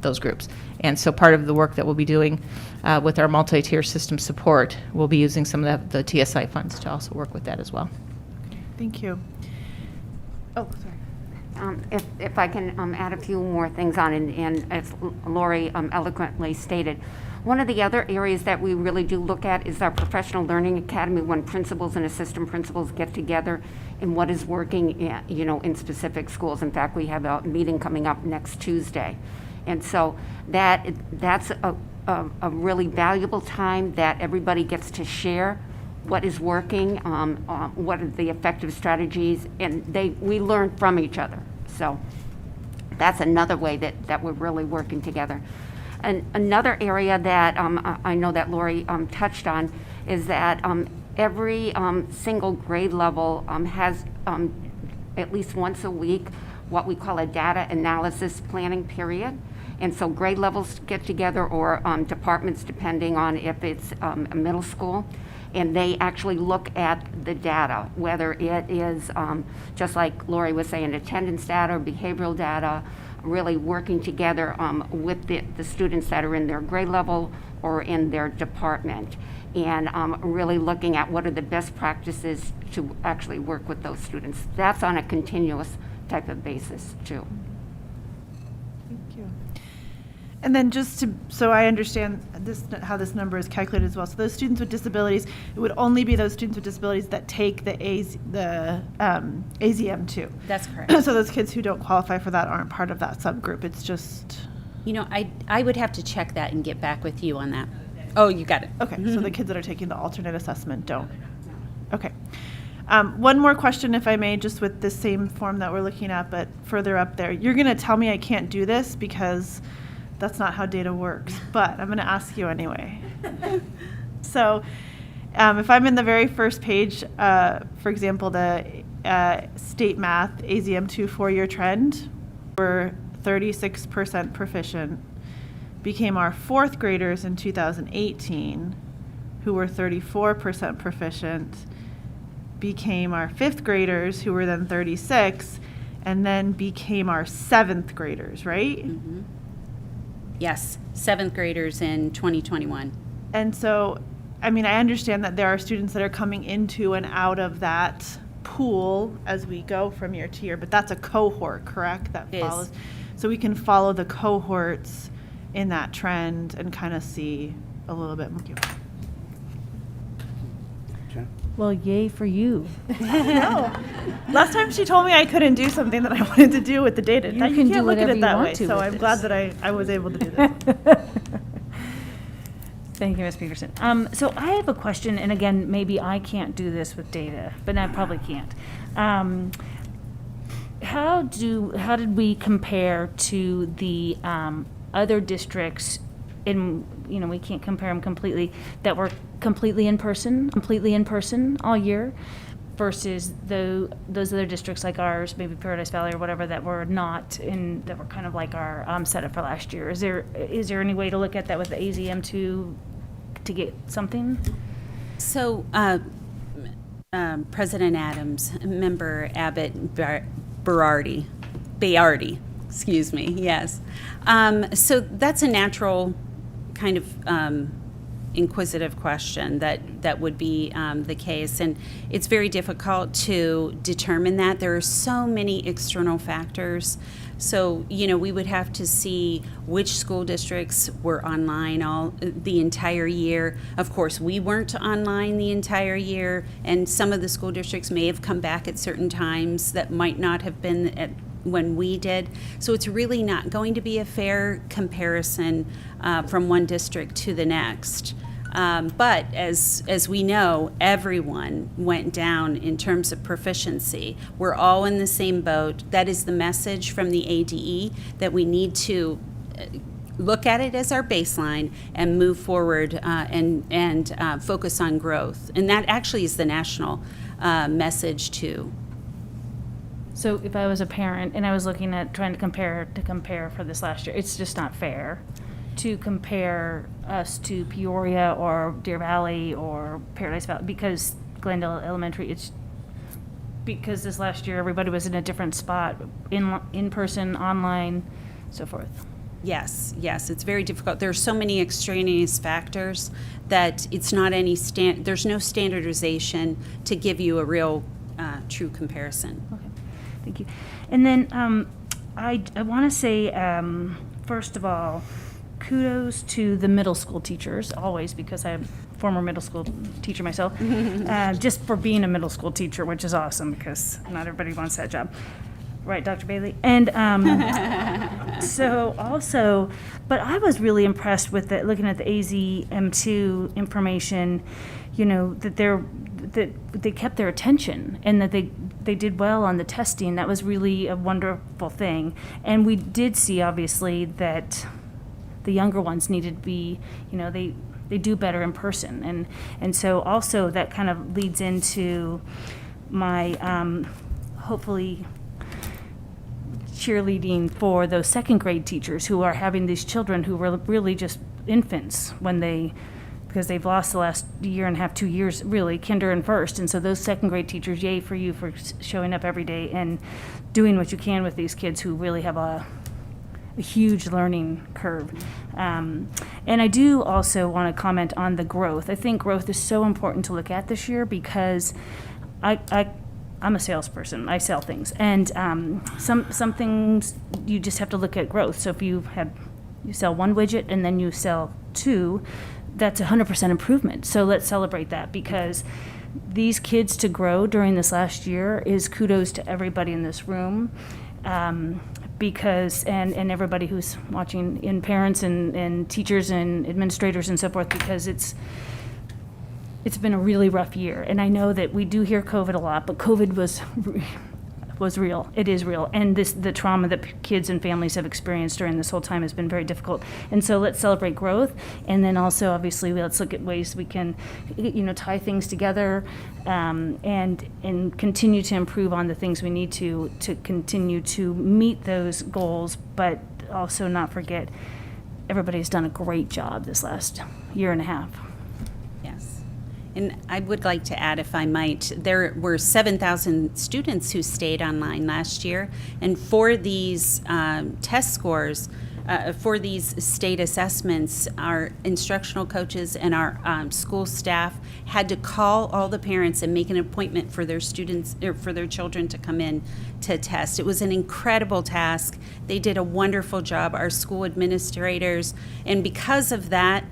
H: those groups. And so part of the work that we'll be doing with our multi-tier system support, we'll be using some of the TSI funds to also work with that as well.
D: Thank you. Oh, sorry.
J: If I can add a few more things on, and as Lori eloquently stated, one of the other areas that we really do look at is our professional learning academy, when principals and assistant principals get together and what is working, in specific schools. In fact, we have a meeting coming up next Tuesday. And so that's a really valuable time that everybody gets to share what is working, what are the effective strategies, and we learn from each other. So that's another way that we're really working together. And another area that I know that Lori touched on is that every single grade level has at least once a week what we call a data analysis planning period. And so grade levels get together, or departments, depending on if it's a middle school, and they actually look at the data, whether it is, just like Lori was saying, attendance data or behavioral data, really working together with the students that are in their grade level or in their department, and really looking at what are the best practices to actually work with those students. That's on a continuous type of basis too.
D: Thank you. And then so I understand how this number is calculated as well. So those students with disabilities, it would only be those students with disabilities that take the AZM2.
I: That's correct.
D: So those kids who don't qualify for that aren't part of that subgroup. It's just,
I: I would have to check that and get back with you on that. Oh, you got it.
D: okay. So the kids that are taking the alternate assessment don't. Okay. One more question, if I may, just with this same form that we're looking at, but further up there. You're going to tell me I can't do this because that's not how data works, but I'm going to ask you anyway. So if I'm in the very first page, for example, the state math AZM2 4-year trend, we're 36% proficient, became our fourth graders in 2018, who were 34% proficient, became our fifth graders, who were then 36, and then became our seventh graders, right?
I: Mm-hmm. Yes, seventh graders in 2021.
D: And so, I understand that there are students that are coming into and out of that pool as we go from year to year, but that's a cohort, correct? That
I: It is.
D: follows. So we can follow the cohorts in that trend and kind of see a little bit more.
F: Well, yay for you.
D: No. Last time she told me I couldn't do something that I wanted to do with the data.
F: You
D: Now,
F: can do
D: can't look at
F: whatever
D: it
F: you
D: that
F: want
D: way.
F: to
D: So
F: with
D: I'm glad
F: this.
D: that I was able to do that.
F: Thank you, Ms. Peterson. So I have a question, and again, maybe I can't do this with data, but I probably can't. How did we compare to the other districts we can't compare them completely, that were completely in person all year, versus those other districts like ours, maybe Paradise Valley or whatever, that were not that were kind of like our setup for last year. Is there any way to look at that with the AZM2 to get something?
I: So, President Adams, Member Abbott Bayardi, excuse me, yes. So that's a natural kind of inquisitive question that would be the case, and it's very difficult to determine that. There are so many external factors. So, we would have to see which school districts were online the entire year. Of course, we weren't online the entire year, and some of the school districts may have come back at certain times that might not have been when we did. So it's really not going to be a fair comparison from one district to the next. But as we know, everyone went down in terms of proficiency. We're all in the same boat. That is the message from the ADE, that we need to look at it as our baseline and move forward and focus on growth. And that actually is the national message too.
F: So if I was a parent and I was looking at trying to compare for this last year, it's just not fair to compare us to Peoria or Deer Valley or Paradise Valley, because Glendale Elementary, it's because this last year everybody was in a different spot, in person, online, so forth.
I: Yes, it's very difficult. There are so many extraneous factors that it's not there's no standardization to give you a real true comparison.
F: Okay, thank you. And then I want to say, first of all, kudos to the middle school teachers, always, because I'm a former middle school teacher myself, just for being a middle school teacher, which is awesome because not everybody wants that job. Right, Dr. Bailey? And so also, but I was really impressed with looking at the AZM2 information, that they kept their attention and that they did well on the testing. That was really a wonderful thing. And we did see, obviously, that the younger ones needed to be, they do better in person. And so also that kind of leads into my hopefully cheerleading for those second grade teachers who are having these children who were really just infants because they've lost the last year and a half, 2 years, really, kinder and first. And so those second grade teachers, yay for you for showing up every day and doing what you can with these kids who really have a huge learning curve. And I do also want to comment on the growth. I think growth is so important to look at this year because I'm a salesperson. I sell things. And some things you just have to look at growth. So if you sell one widget and then you sell two, that's 100% improvement. So let's celebrate that, because these kids to grow during this last year is kudos to everybody in this room. Because and everybody who's watching, in parents and teachers and administrators and so forth, because it's been a really rough year. And I know that we do hear COVID a lot, but COVID was real. It is real. And the trauma that kids and families have experienced during this whole time has been very difficult. And so let's celebrate growth. And then also, obviously, let's look at ways we can, tie things together and continue to improve on the things we need to continue to meet those goals, but also not forget everybody's done a great job this last year and a half.
I: Yes. And I would like to add, if I might, there were 7,000 students who stayed online last year. And for these test scores, for these state assessments, our instructional coaches and our school staff had to call all the parents and make an appointment for their students or for their children to come in to test. It was an incredible task. They did a wonderful job, our school administrators. And because of that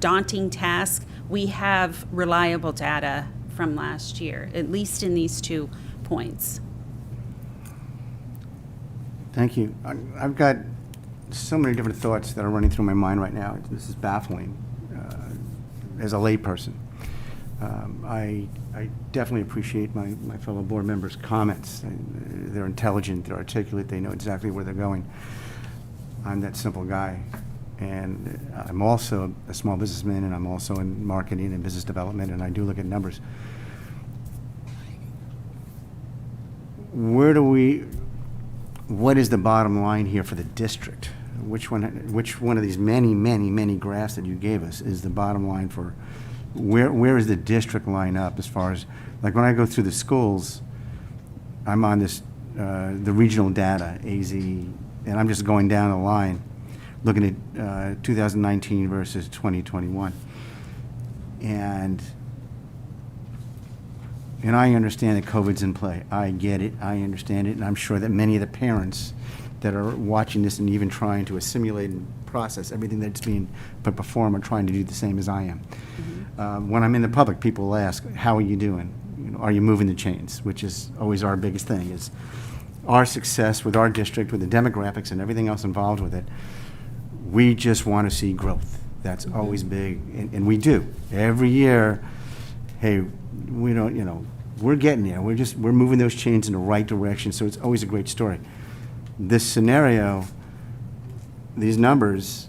I: daunting task, we have reliable data from last year, at least in these 2 points.
A: Thank you. I've got so many different thoughts that are running through my mind right now. This is baffling as a layperson. I definitely appreciate my fellow board members' comments. They're intelligent, they're articulate, they know exactly where they're going. I'm that simple guy. And I'm also a small businessman, and I'm also in marketing and business development, and I do look at numbers. What is the bottom line here for the district? Which one of these many graphs that you gave us is the bottom line for where is the district line up as far as, like when I go through the schools, I'm on this, the regional data, AZ, and I'm just going down the line, looking at 2019 versus 2021. And I understand that COVID's in play. I get it, I understand it, and I'm sure that many of the parents that are watching this and even trying to assimilate and process everything that's being put before them are trying to do the same as I am. Mm-hmm. When I'm in the public, people will ask, how are you doing? Are you moving the chains? Which is always our biggest thing, is our success with our district, with the demographics and everything else involved with it. We just want to see growth. That's always big, and we do. Every year, hey, we don't, we're getting there. We're moving those chains in the right direction, so it's always a great story. This scenario, these numbers,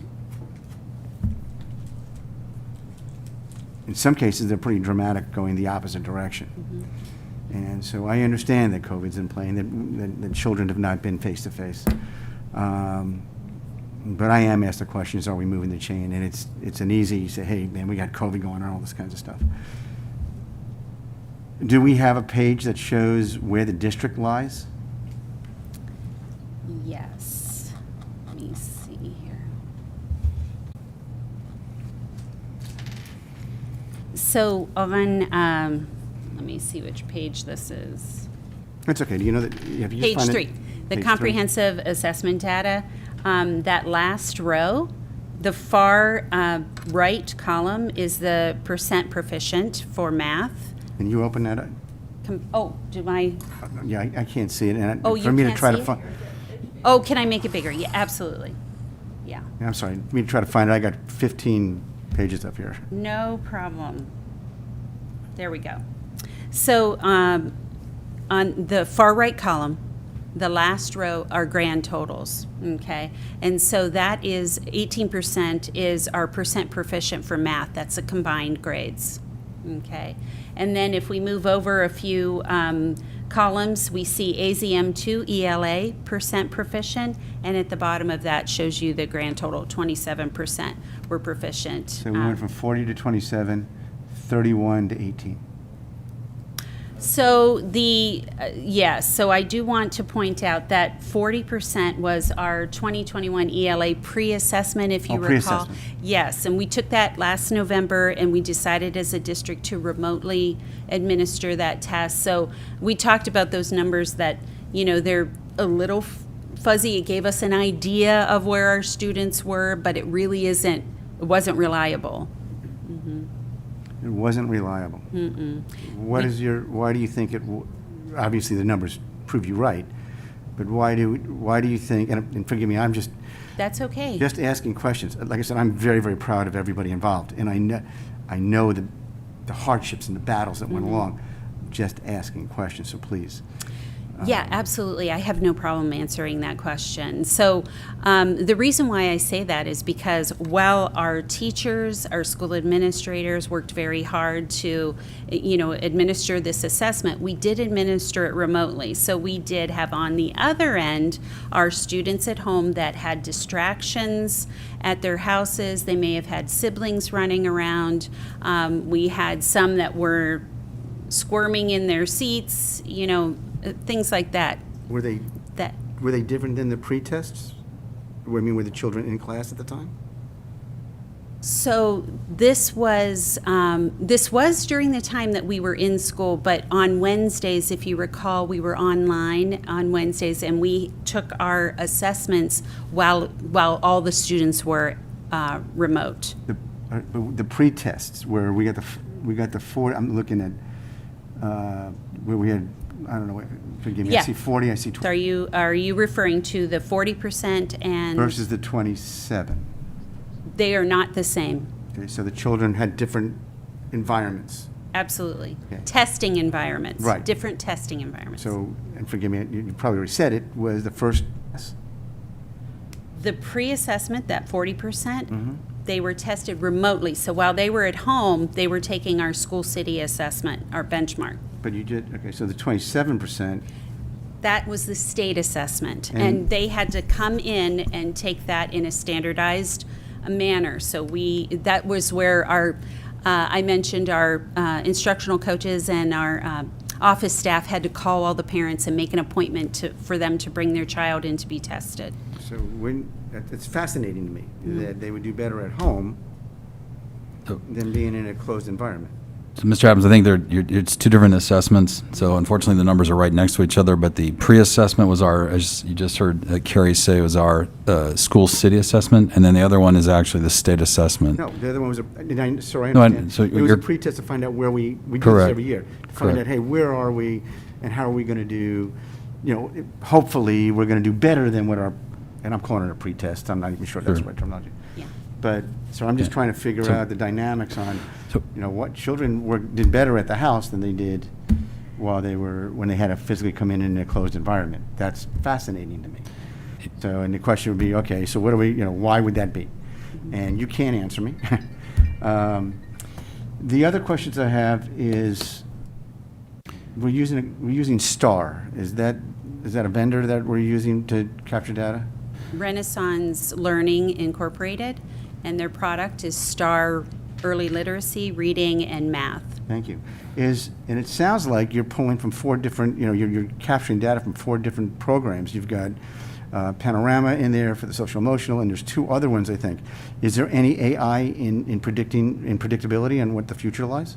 A: in some cases, they're pretty dramatic, going the opposite direction. And so I understand that COVID's in play, and that children have not been face-to-face. But I am asked the questions, are we moving the chain? And it's an easy, you say, hey, man, we got COVID going on, all this kinds of stuff. Do we have a page that shows where the district lies?
I: Yes. Let me see here. So on, let me see which page this is.
A: That's okay. Do you know that? Have you just
I: Page
A: find it?
I: 3, the
A: Page 3?
I: comprehensive assessment data. That last row, the far right column is the percent proficient for math.
A: Can you open that up?
I: Oh, do I?
A: Yeah, I can't see it. And
I: Oh,
A: for
I: you
A: me to
I: can't
A: try
I: see
A: to
I: it?
A: find,
I: Oh, can I make it bigger? Yeah, absolutely. Yeah,
A: I'm sorry. For me to try to find it, I got 15 pages up here.
I: no problem. There we go. So on the far right column, the last row are grand totals, okay? And so that is 18% is our percent proficient for math. That's the combined grades, okay? And then if we move over a few columns, we see AZM2 ELA percent proficient, and at the bottom of that shows you the grand total, 27% were proficient.
A: So we went from 40 to 27, 31 to 18.
I: So yes, so I do want to point out that 40% was our 2021 ELA pre-assessment, if you recall.
A: Pre-assessment.
I: Yes, and we took that last November, and we decided as a district to remotely administer that test. So we talked about those numbers that, they're a little fuzzy. It gave us an idea of where our students were, but it really wasn't reliable.
A: It wasn't reliable. Why do you think obviously the numbers prove you right, but why do you think, and forgive me, I'm just
I: That's okay.
A: asking questions. Like I said, I'm very, very proud of everybody involved, and I know the hardships and the battles that went along, just asking questions, so please.
I: Yeah, absolutely. I have no problem answering that question. So the reason why I say that is because while our teachers, our school administrators worked very hard to, administer this assessment, we did administer it remotely. So we did have on the other end our students at home that had distractions at their houses. They may have had siblings running around. We had some that were squirming in their seats, things like that.
A: Were they different than the pre-tests? Were the children in class at the time?
I: So this was during the time that we were in school, but on Wednesdays, if you recall, we were online on Wednesdays, and we took our assessments while all the students were remote.
A: The pre-tests where we got the 4. I'm looking at where we had, I don't know. Forgive me.
I: Yeah.
A: I see 40. I see 20
I: Are you referring to the 40% and
A: versus the 27.
I: they are not the same?
A: Okay, so the children had different environments.
I: Absolutely.
A: Okay.
I: Testing environments.
A: Right.
I: Different testing environments.
A: So, and forgive me, you probably already said it, was the first test.
I: The pre-assessment, that 40%, they were tested remotely. So while they were at home, they were taking our school city assessment, our benchmark.
A: But you did, okay, so the 27%,
I: That was the state assessment.
A: And-
I: And they had to come in and take that in a standardized manner. So that was where I mentioned our instructional coaches and our office staff had to call all the parents and make an appointment for them to bring their child in to be tested.
A: so it's fascinating to me that they would do better at home
C: So-
A: than being in a closed environment.
C: So, Mr. Adams, I think it's two different assessments. So, unfortunately, the numbers are right next to each other. But the pre-assessment was as you just heard Carrie say, was our school city assessment, and then the other one is actually the state assessment.
A: No, the other one was, sorry, I
C: No,
A: understand.
C: so
A: It was a
C: you're-
A: pretest to find out where we do this
C: Correct.
A: every year. To find
C: Correct.
A: out, hey, where are we and how are we going to do, hopefully we're going to do better than what and I'm calling it a pretest, I'm not even sure that's the
C: Sure.
A: right terminology.
I: Yeah.
A: But, so I'm just
C: Yeah.
A: trying to figure
C: So-
A: out the dynamics on,
C: So-
A: what children did better at the house than they did when they had to physically come in a closed environment. That's fascinating to me. So, and the question would be, okay, so what do why would that be? And you can't answer me. The other questions I have is, we're using STAR. Is that a vendor that we're using to capture data?
I: Renaissance Learning Incorporated, and their product is STAR Early Literacy, Reading, and Math.
A: Thank you. And it sounds like you're pulling from 4 different, you're capturing data from 4 different programs. You've got Panorama in there for the social emotional, and there's 2 other ones, I think. Is there any AI in predictability and what the future lies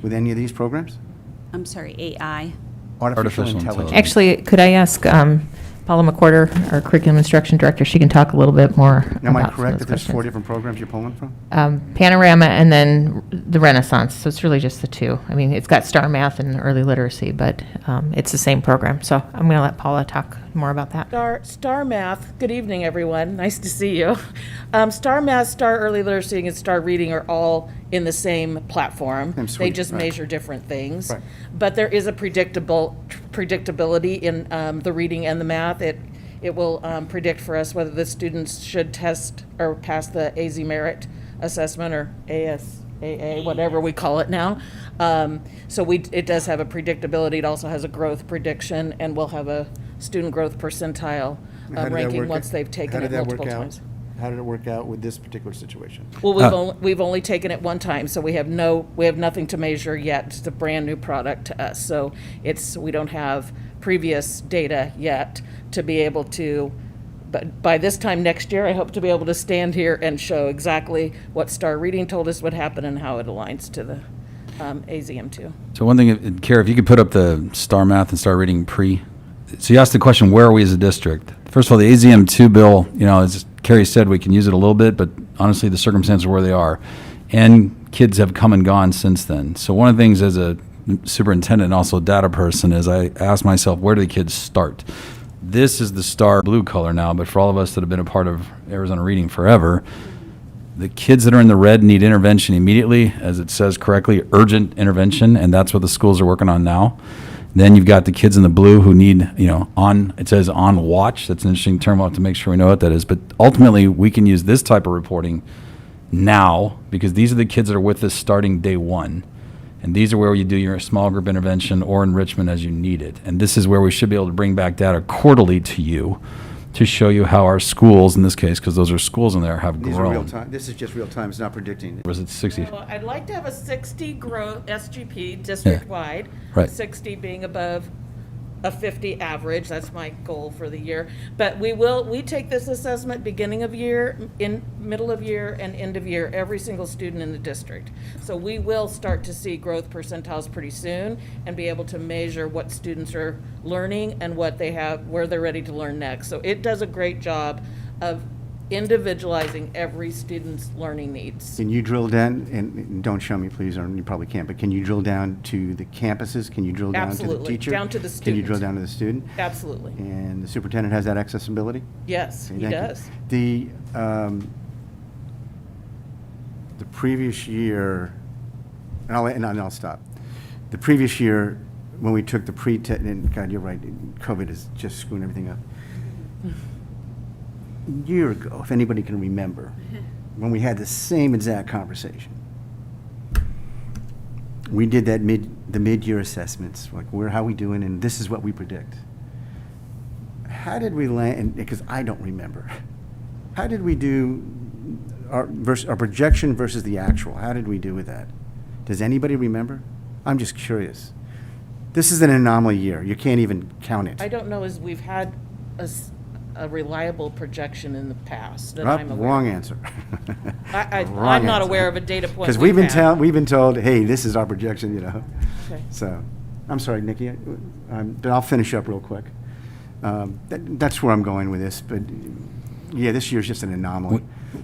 A: with any of these programs?
I: I'm sorry, AI.
A: Artificial intelligence.
H: Actually, could I ask Paula McWhorter, our Curriculum Instruction Director, she can talk a little bit more
A: Now, am I
H: about some
A: correct
H: of
A: that
H: those
A: there's 4
H: questions.
A: different programs you're pulling from?
H: Panorama and then the Renaissance, so it's really just the 2. I mean, it's got Star Math and Early Literacy, but it's the same program. So I'm going to let Paula talk more about that.
K: Star Math, good evening, everyone. Nice to see you. Star Math, Star Early Literacy, and Star Reading are all in the same platform.
A: Same
K: They
A: suite,
K: just
A: right.
K: measure different things.
A: Right.
K: But there is a predictability in the reading and the math. It will predict for us whether the students should test or pass the AZ Merit Assessment or ASAA, whatever we call it now. So it does have a predictability. It also has a growth prediction, and we'll have a student growth percentile
A: How did that
K: ranking
A: work
K: once
A: out-
K: they've taken
A: how
K: it
A: did that
K: multiple
A: work out?
K: times.
A: How did it work out with this particular situation?
K: Well, we've only taken it one time, so we have nothing to measure yet. It's a brand new product to us, so we don't have previous data yet to be able to. But by this time next year, I hope to be able to stand here and show exactly what Star Reading told us would happen and how it aligns to the AZM2.
C: So one thing, Kara, if you could put up the Star Math and Star Reading so you asked the question, where are we as a district? First of all, the AZM2 bill, as Carrie said, we can use it a little bit, but honestly, the circumstances are where they are. And kids have come and gone since then. So one of the things as a superintendent and also a data person is I ask myself, where do the kids start? This is the Star blue color now, but for all of us that have been a part of Arizona Reading forever, the kids that are in the red need intervention immediately, as it says correctly, urgent intervention, and that's what the schools are working on now. Then you've got the kids in the blue who need, it says on watch. That's an interesting term. We'll have to make sure we know what that is. But ultimately, we can use this type of reporting now because these are the kids that are with us starting day 1. And these are where you do your small group intervention or enrichment as you need it. And this is where we should be able to bring back data quarterly to you to show you how our schools, in this case, because those are schools in there, have
A: These are
C: grown.
A: real time. This is just real time. It's not predicting.
C: Was it 60?
K: Well, I'd like to have a 60 growth SGP district-wide,
C: Right.
K: 60 being above a 50 average. That's my goal for the year. But we take this assessment beginning of year, in middle of year, and end of year, every single student in the district. So we will start to see growth percentiles pretty soon and be able to measure what students are learning and what they have, where they're ready to learn next. So it does a great job of individualizing every student's learning needs.
A: Can you drill down, and don't show me, please, or you probably can't, but can you drill down to the campuses? Can you drill down to the
K: Absolutely,
A: teacher?
K: down to the
A: Can you drill
K: student.
A: down to the student?
K: Absolutely.
A: And the superintendent has that accessibility?
K: Yes,
A: Okay,
K: he
A: thank you.
K: does.
A: The previous year, and I'll stop. The previous year, when we took the pre-test, and God, you're right, COVID is just screwing everything up. A year ago, if anybody can remember, when we had the same exact conversation, we did the mid-year assessments, like how we doing, and this is what we predict. How did we land? Because I don't remember. How did we do our projection versus the actual? How did we do with that? Does anybody remember? I'm just curious. This is an anomaly year. You can't even count it.
K: I don't know as we've had a reliable projection in the past that
A: Nope,
K: I'm aware
A: wrong
K: of.
A: answer.
K: I'm
A: Wrong
K: not
A: answer.
K: aware of a data point.
A: Because
K: we've
A: we've been told, hey, this is our projection,
K: Okay.
A: So, I'm sorry, Nikki, but I'll finish up real quick. That's where I'm going with this, but yeah, this year's just an anomaly.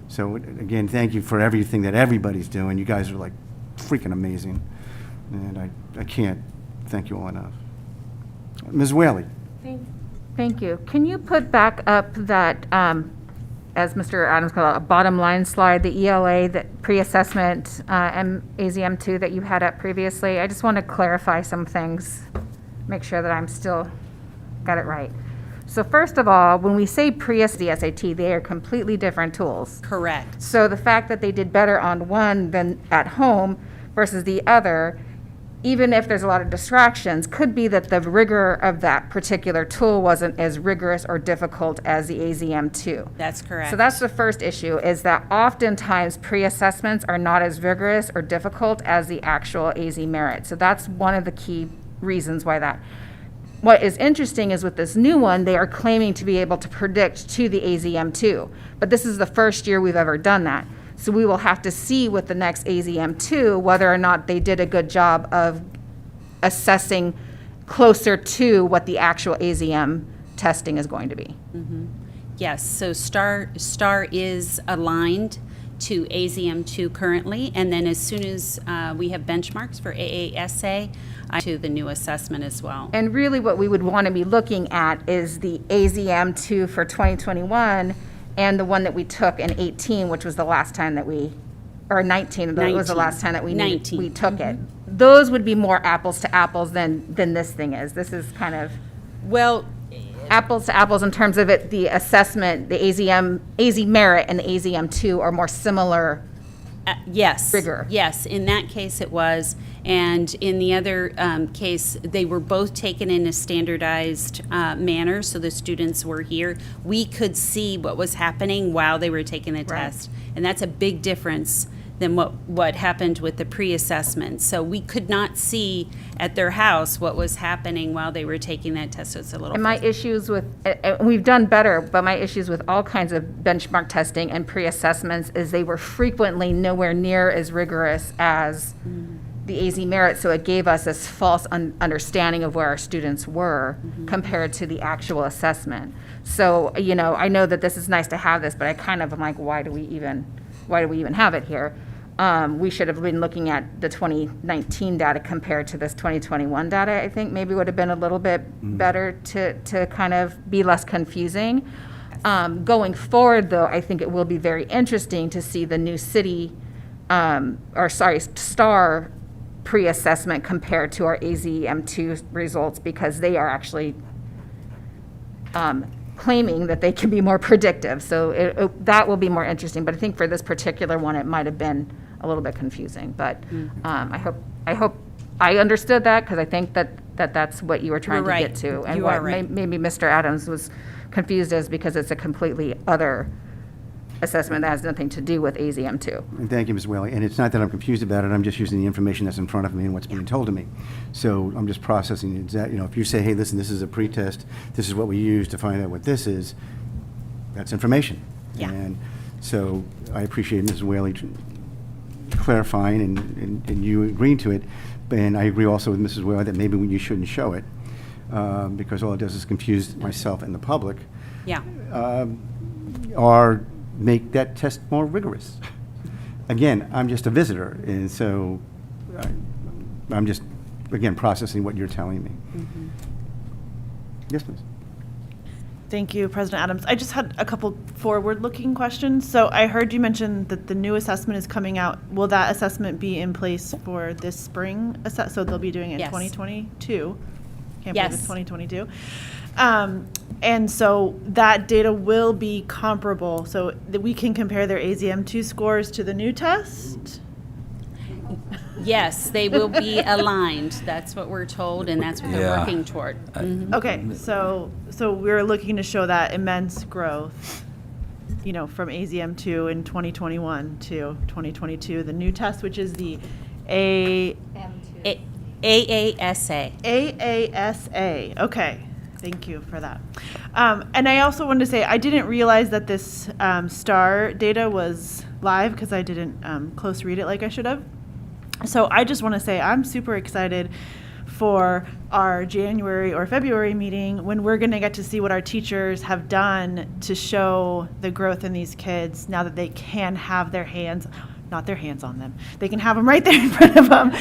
A: So again, thank you for everything that everybody's doing. You guys are like freaking amazing, and I can't thank you all enough. Ms. Whaley.
E: Thank you. Can you put back up that, as Mr. Adams called it, a bottom line slide, the ELA, that pre-assessment and AZM2 that you had up previously? I just want to clarify some things, make sure that I'm still got it right. So first of all, when we say pre-SAT, SAT, they are completely different tools.
I: Correct.
E: So the fact that they did better on one than at home versus the other, even if there's a lot of distractions, could be that the rigor of that particular tool wasn't as rigorous or difficult as the AZM2.
I: That's correct.
E: So that's the first issue, is that oftentimes pre-assessments are not as rigorous or difficult as the actual AZ merit. So that's one of the key reasons why that. What is interesting is with this new one, they are claiming to be able to predict to the AZM2, but this is the first year we've ever done that. So we will have to see with the next AZM2 whether or not they did a good job of assessing closer to what the actual AZM testing is going to be.
I: Yes, so STAR is aligned to AZM2 currently, and then as soon as we have benchmarks for AASA, to the new assessment as well.
E: And really what we would want to be looking at is the AZM2 for 2021 and the one that we took in 18, which was the last time that we, or 19, that was the last time that we took it. Those would be more apples to apples than this thing is. This is kind of
I: Well,
E: apples to apples in terms of it, the assessment, the AZ merit and the AZM2 are more similar.
I: yes.
E: Rigor.
I: Yes, in that case it was. And in the other case, they were both taken in a standardized manner, so the students were here. We could see what was happening while they were taking the test. And that's a big difference than what happened with the pre-assessment. So we could not see at their house what was happening while they were taking that test, so it's a little.
E: And my issues with, we've done better, but my issues with all kinds of benchmark testing and pre-assessments is they were frequently nowhere near as rigorous as the AZ merit, so it gave us this false understanding of where our students were compared to the actual assessment. So, you know, I know that this is nice to have this, but I kind of am like, why do we even have it here? We should have been looking at the 2019 data compared to this 2021 data. I think maybe would have been a little bit better to kind of be less confusing. Going forward, though, I think it will be very interesting to see the new STAR pre-assessment compared to our AZM2 results, because they are actually claiming that they can be more predictive. So that will be more interesting. But I think for this particular one, it might have been a little bit confusing. But I hope I understood that, because I think that's what you were trying to get to. And
I: You
E: what
I: are right.
E: maybe Mr. Adams was confused as because it's a completely other assessment that has nothing to do with AZM2.
A: And thank you, Ms. Whaley. And it's not that I'm confused about it, I'm just using the information that's in front of me and what's being told to me. So I'm just processing it. You know, if you say, hey, listen, this is a pretest, this is what we use to find out what this is, that's information.
I: Yeah.
A: And so I appreciate Ms. Whaley clarifying and you agreeing to it. And I agree also with Mrs. Whaley that maybe you shouldn't show it, because all it does is confuse myself and the public.
I: Yeah.
A: Or make that test more rigorous. Again, I'm just a visitor, and so I'm just, again, processing what you're telling me. Yes, please.
D: Thank you, President Adams. I just had a couple forward-looking questions. So I heard you mention that the new assessment is coming out. Will that assessment be in place for this spring? So they'll be doing it in
I: Yes.
D: 2022? Can't
I: Yes.
D: believe it's 2022. And so that data will be comparable, so that we can compare their AZM2 scores to the new test?
I: Yes, they will be aligned. That's what we're told, and that's what they're
C: Yeah.
I: working toward.
D: Okay, so we're looking to show that immense growth, you know, from AZM2 in 2021 to 2022. The new test, which is the
I: AASA.
D: AASA. Okay, thank you for that. And I also wanted to say, I didn't realize that this STAR data was live, because I didn't close read it like I should have. So I just want to say I'm super excited for our January or February meeting, when we're going to get to see what our teachers have done to show the growth in these kids now that they can have their hands, not their hands on them, they can have them right there in front of them,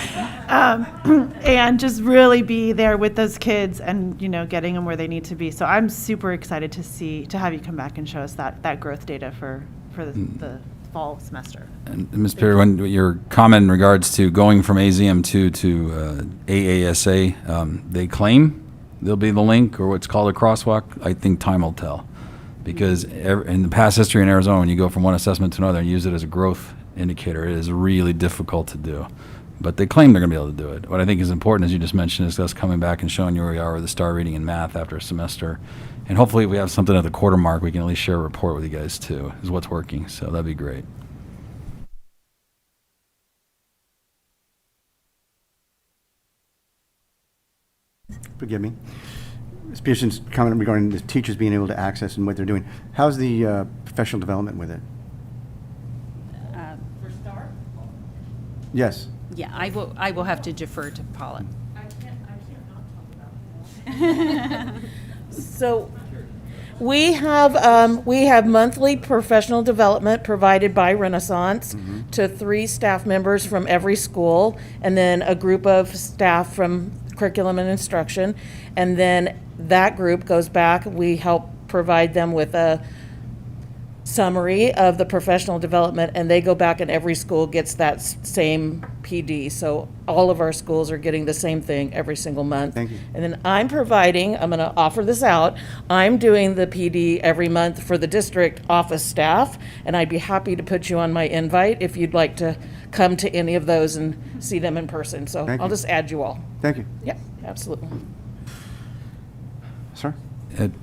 D: and just really be there with those kids and, you know, getting them where they need to be. So I'm super excited to have you come back and show us that growth data for the fall semester.
C: And Ms. Perry, when your comment in regards to going from AZM2 to AASA, they claim there'll be the link or what's called a crosswalk. I think time will tell. Because in the past history in Arizona, when you go from one assessment to another and use it as a growth indicator, it is really difficult to do. But they claim they're going to be able to do it. What I think is important, as you just mentioned, is us coming back and showing you where we are with the star reading in math after a semester. And hopefully if we have something at the quarter mark, we can at least share a report with you guys too, is what's working. So that'd be great.
A: Forgive me. Ms. Pearson's comment regarding the teachers being able to access and what they're doing. How's the professional development with it?
I: For STAR?
A: Yes.
I: Yeah, I will have to defer to Paula.
K: So we have monthly professional development provided by Renaissance to 3 staff members from every school, and then a group of staff from curriculum and instruction. And then that group goes back, we help provide them with a summary of the professional development, and they go back and every school gets that same PD. So all of our schools are getting the same thing every single month.
A: Thank you.
K: And then I'm going to offer this out. I'm doing the PD every month for the district office staff, and I'd be happy to put you on my invite if you'd like to come to any of those and see them in person. So
A: Thank
K: I'll
A: you.
K: just add you all.
A: Thank you.
K: Yeah, absolutely.
A: Sir?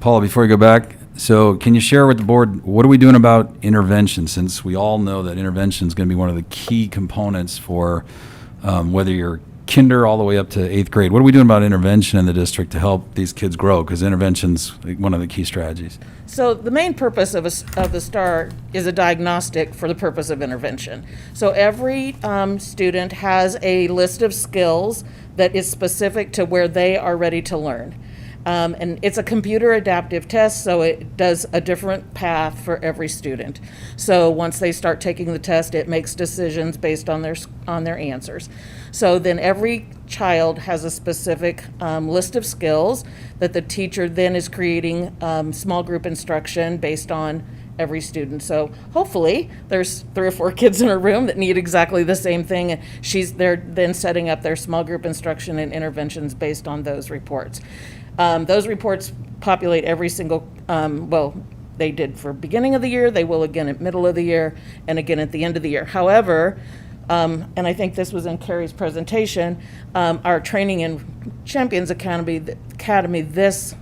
C: Paula, before you go back, so can you share with the board, what are we doing about intervention, since we all know that intervention is going to be one of the key components for whether you're kinder all the way up to 8th grade. What are we doing about intervention in the district to help these kids grow? Because intervention's one of the key strategies.
K: So the main purpose of the STAR is a diagnostic for the purpose of intervention. So every student has a list of skills that is specific to where they are ready to learn. And it's a computer adaptive test, so it does a different path for every student. So once they start taking the test, it makes decisions based on their answers. So then every child has a specific list of skills that the teacher then is creating small group instruction based on every student. So hopefully there's 3 or 4 kids in a room that need exactly the same thing. And they're then setting up their small group instruction and interventions based on those reports. Those reports populate every single, they did for beginning of the year, they will again at middle of the year, and again at the end of the year. However, and I think this was in Carrie's presentation, our Training in Champions Academy this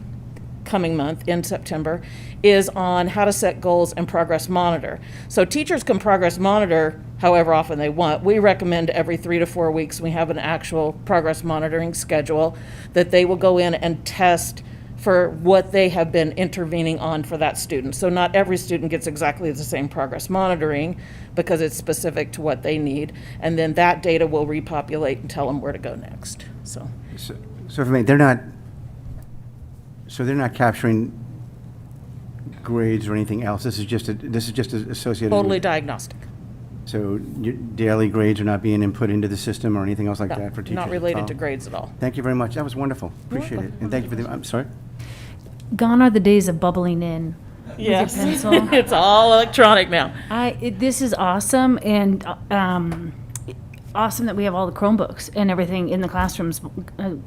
K: coming month in September is on how to set goals and progress monitor. So teachers can progress monitor however often they want. We recommend every 3 to 4 weeks we have an actual progress monitoring schedule that they will go in and test for what they have been intervening on for that student. So not every student gets exactly the same progress monitoring because it's specific to what they need. And then that data will repopulate and tell them where to go next. So
A: So for me, they're not capturing grades or anything else. This is just associated
K: totally
A: with,
K: diagnostic.
A: so your daily grades are not being input into the system or anything else like that for teachers?
K: Not related
A: Oh.
K: to grades at all.
A: Thank you very much. That was wonderful. Appreciate it. And thank you for the, I'm sorry?
F: Gone are the days of bubbling in with your
K: Yes,
F: pencil.
K: it's all electronic now.
F: This is awesome, and awesome that we have all the Chromebooks and everything in the classrooms.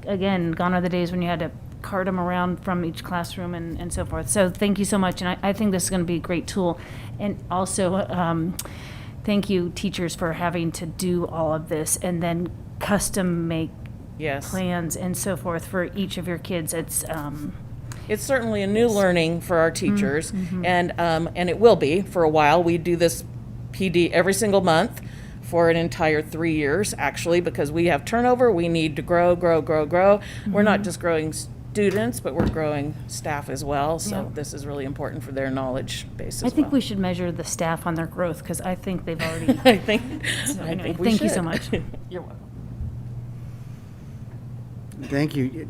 F: Again, gone are the days when you had to cart them around from each classroom and so forth. So thank you so much, and I think this is going to be a great tool. And also, thank you, teachers, for having to do all of this and then custom make
K: Yes.
F: plans and so forth for each of your kids.
K: It's certainly a new learning for our teachers, and it will be for a while. We do this PD every single month for an entire 3 years, actually, because we have turnover. We need to grow. We're not just growing students, but we're growing staff as well. So
F: Yeah.
K: this is really important for their knowledge base as
F: I
K: well.
F: think we should measure the staff on their growth, because I think they've already.
K: I think
F: anyway,
K: we
F: thank you so
K: should.
F: much.
K: You're welcome.
A: Thank you.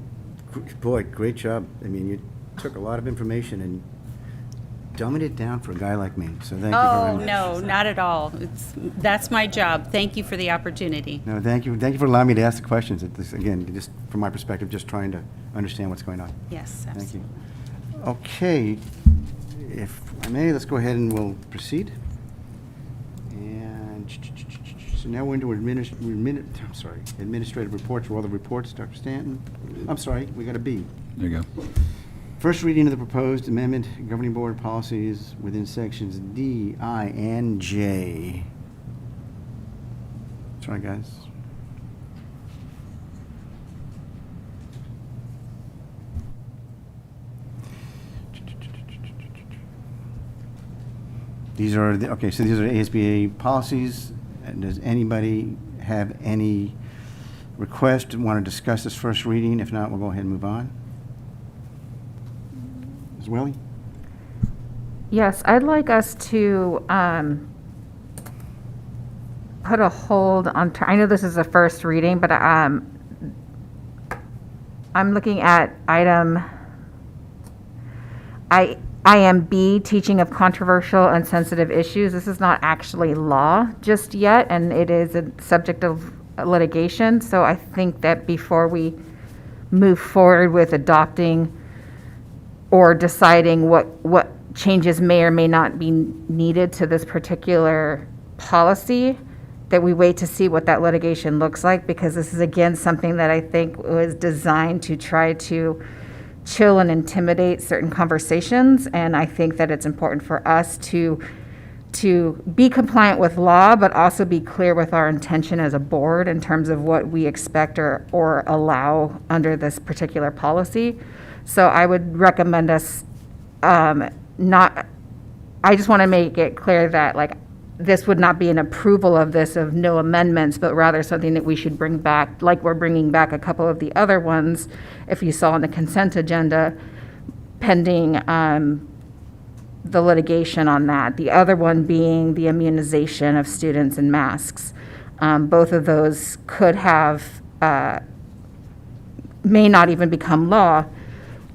A: Boy, great job. I mean, you took a lot of information and dumbing it down for a guy like me, so thank you very
I: Oh,
A: much.
I: no, not at all. That's my job. Thank you for the opportunity.
A: No, thank you. Thank you for allowing me to ask the questions. Again, just from my perspective, just trying to understand what's going on.
I: Yes,
A: Thank
I: absolutely.
A: you. Okay, if I may, let's go ahead and we'll proceed. And so now we're into administrative reports. Are all the reports, Dr. Stanton? I'm sorry, we got a B.
C: There you go.
A: First reading of the proposed amendment governing board policies within sections D, I, and J. That's right, guys. These are, okay, so these are ASBA policies. And does anybody have any request, want to discuss this first reading? If not, we'll go ahead and move on. Ms. Willie?
E: Yes, I'd like us to put a hold on, I know this is a first reading, but I'm looking at item IMB, teaching of controversial and sensitive issues. This is not actually law just yet, and it is a subject of litigation. So I think that before we move forward with adopting or deciding what changes may or may not be needed to this particular policy, that we wait to see what that litigation looks like, because this is, again, something that I think was designed to try to chill and intimidate certain conversations. And I think that it's important for us to be compliant with law, but also be clear with our intention as a board in terms of what we expect or allow under this particular policy. So I would recommend us I just want to make it clear that, like, this would not be an approval of this, of no amendments, but rather something that we should bring back, like we're bringing back a couple of the other ones, if you saw on the consent agenda, pending the litigation on that. The other one being the immunization of students in masks. Both of those could have, may not even become law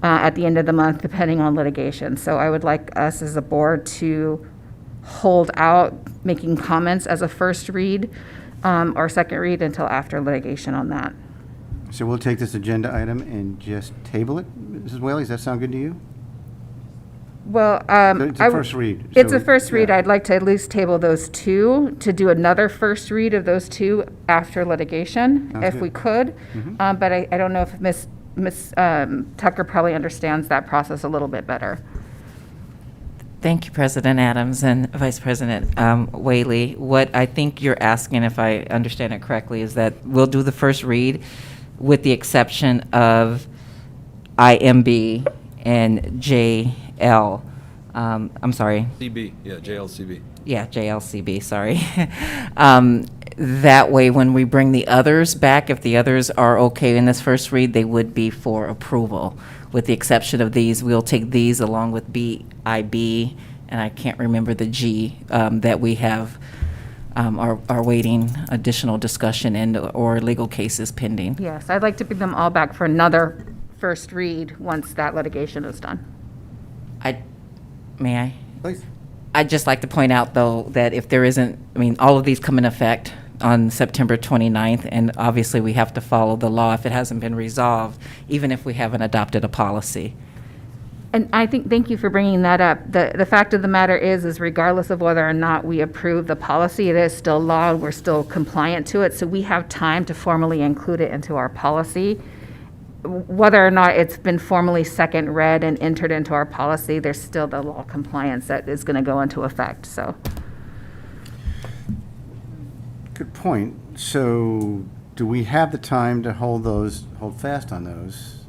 E: at the end of the month, depending on litigation. So I would like us as a board to hold out making comments as a first read or second read until after litigation on that.
A: So we'll take this agenda item and just table it. Mrs. Whaley, does that sound good to you?
E: Well,
A: It's a first read.
E: It's
A: so
E: a first read.
A: yeah.
E: I'd like to at least table those two, to do another first read of those two after litigation,
A: Sounds
E: if
A: good.
E: we could.
A: Mhm.
E: But I don't know if Ms. Tucker probably understands that process a little bit better.
B: Thank you, President Adams and Vice President Whaley. What I think you're asking, if I understand it correctly, is that we'll do the first read with the exception of IMB and JL. I'm sorry.
C: CB, yeah, JLCB.
B: Yeah, JLCB, sorry. That way, when we bring the others back, if the others are okay in this first read, they would be for approval. With the exception of these, we'll take these along with BIB, and I can't remember the G, that we have, are waiting additional discussion and or legal cases pending.
E: Yes, I'd like to bring them all back for another first read once that litigation is done.
B: May I?
A: Please.
B: I'd just like to point out, though, that if there isn't, I mean, all of these come in effect on September 29th, and obviously we have to follow the law if it hasn't been resolved, even if we haven't adopted a policy.
E: And I think, thank you for bringing that up. The fact of the matter is regardless of whether or not we approve the policy, it is still law, and we're still compliant to it, so we have time to formally include it into our policy. Whether or not it's been formally second read and entered into our policy, there's still the law compliance that is going to go into effect, so.
A: Good point. So do we have the time to hold fast on those?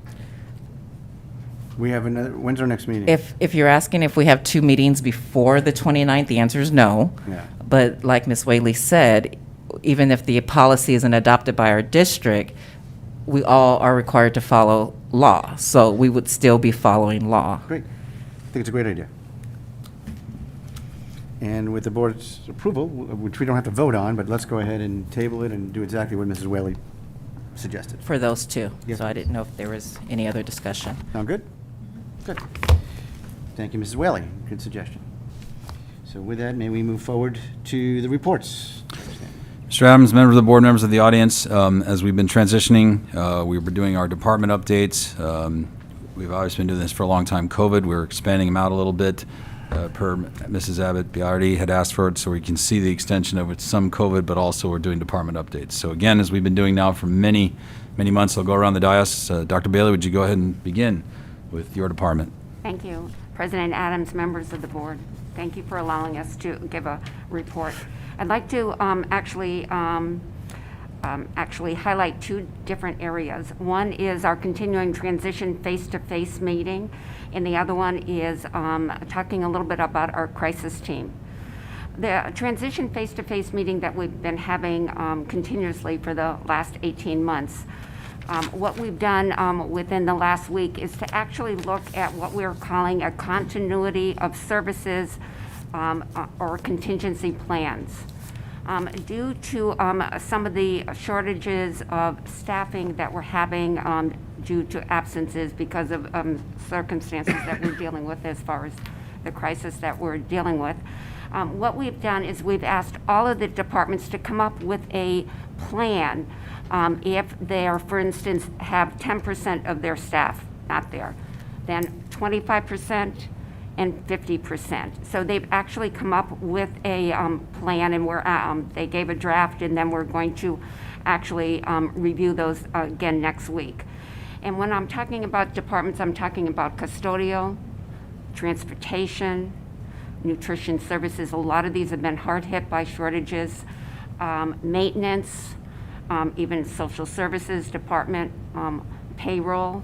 A: We have another, when's our next meeting?
B: If you're asking if we have 2 meetings before the 29th, the answer is no.
A: Yeah.
B: But like Ms. Whaley said, even if the policy isn't adopted by our district, we all are required to follow law. So we would still be following law.
A: Great. I think it's a great idea. And with the board's approval, which we don't have to vote on, but let's go ahead and table it and do exactly what Mrs. Whaley suggested.
B: For those two.
A: Yes,
B: So I
A: please.
B: didn't know if there was any other discussion.
A: Sound good? Good. Thank you, Mrs. Whaley. Good suggestion. So with that, may we move forward to the reports?
C: Mr. Adams, members of the board, members of the audience, as we've been transitioning, we were doing our department updates. We've always been doing this for a long time. COVID, we're expanding them out a little bit, per Mrs. Abbott Biardi had asked for it, so we can see the extension of it, some COVID, but also we're doing department updates. So again, as we've been doing now for many many months. I'll go around the dais. Dr. Bailey, would you go ahead and begin with your department?
J: Thank you. President Adams, members of the board, thank you for allowing us to give a report. I'd like to actually highlight two different areas. One is our continuing transition face-to-face meeting, and the other one is talking a little bit about our crisis team. The transition face-to-face meeting that we've been having continuously for the last 18 months, what we've done within the last week is to actually look at what we're calling a continuity of services or contingency plans. Due to some of the shortages of staffing that we're having due to absences because of circumstances that we're dealing with as far as the crisis that we're dealing with, what we've done is we've asked all of the departments to come up with a plan if they are, for instance, have 10% of their staff not there, then 25%, and 50%. So they've actually come up with a plan, and they gave a draft, and then we're going to actually review those again next week. And when I'm talking about departments, I'm talking about custodial, transportation, nutrition services. A lot of these have been hard hit by shortages, maintenance, even social services department, payroll,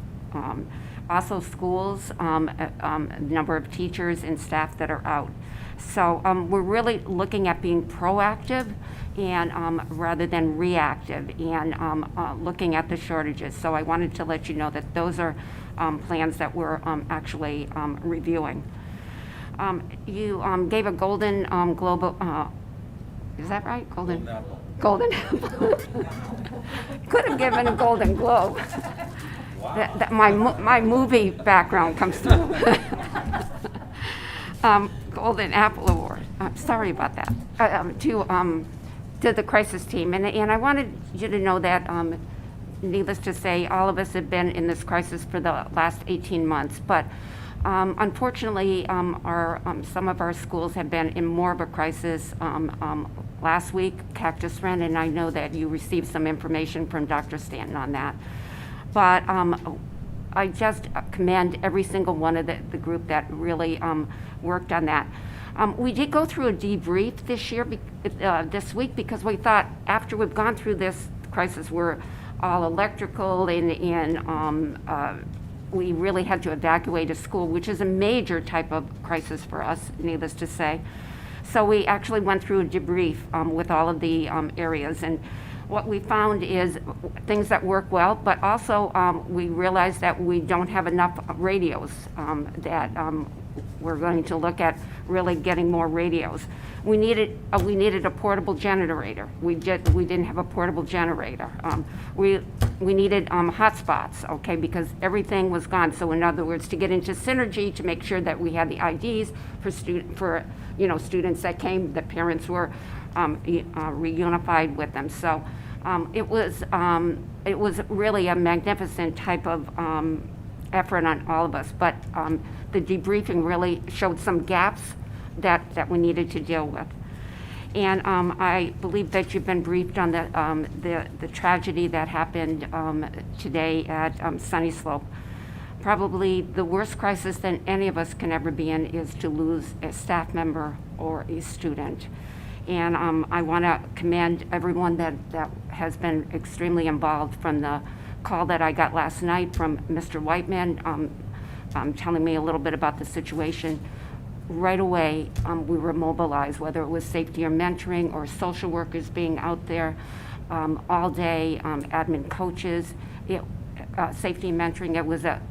J: also schools, number of teachers and staff that are out. So we're really looking at being proactive and rather than reactive, and looking at the shortages. So I wanted to let you know that those are plans that we're actually reviewing. You gave a golden globe, is that right? Golden apple. Golden apple. Could have given a golden globe. Wow. My movie background comes through. Golden Apple Award. Sorry about that. To the crisis team, and I wanted you to know that, needless to say, all of us have been in this crisis for the last 18 months. But unfortunately, some of our schools have been in more of a crisis. Last week, Cactus Run, and I know that you received some information from Dr. Stanton on that. But I just commend every single one of the group that really worked on that. We did go through a debrief this week, because we thought after we've gone through this crisis, we're all electrical, and we really had to evacuate a school, which is a major type of crisis for us, needless to say. So we actually went through a debrief with all of the areas, and what we found is things that work well, but also we realized that we don't have enough radios, that we're going to look at really getting more radios. We needed a portable generator. We didn't have a portable generator. We needed hotspots, okay, because everything was gone. So in other words, to get into Synergy, to make sure that we had the IDs for students that came, that parents were reunified with them. So it was really a magnificent type of effort on all of us. But the debriefing really showed some gaps that we needed to deal with. And I believe that you've been briefed on the tragedy that happened today at Sunny Slope. Probably the worst crisis that any of us can ever be in is to lose a staff member or a student. And I want to commend everyone that has been extremely involved, from the call that I got last night from Mr. Whiteman telling me a little bit about the situation. Right away, we were mobilized, whether it was safety or mentoring or social workers being out there all day, admin coaches, safety and mentoring.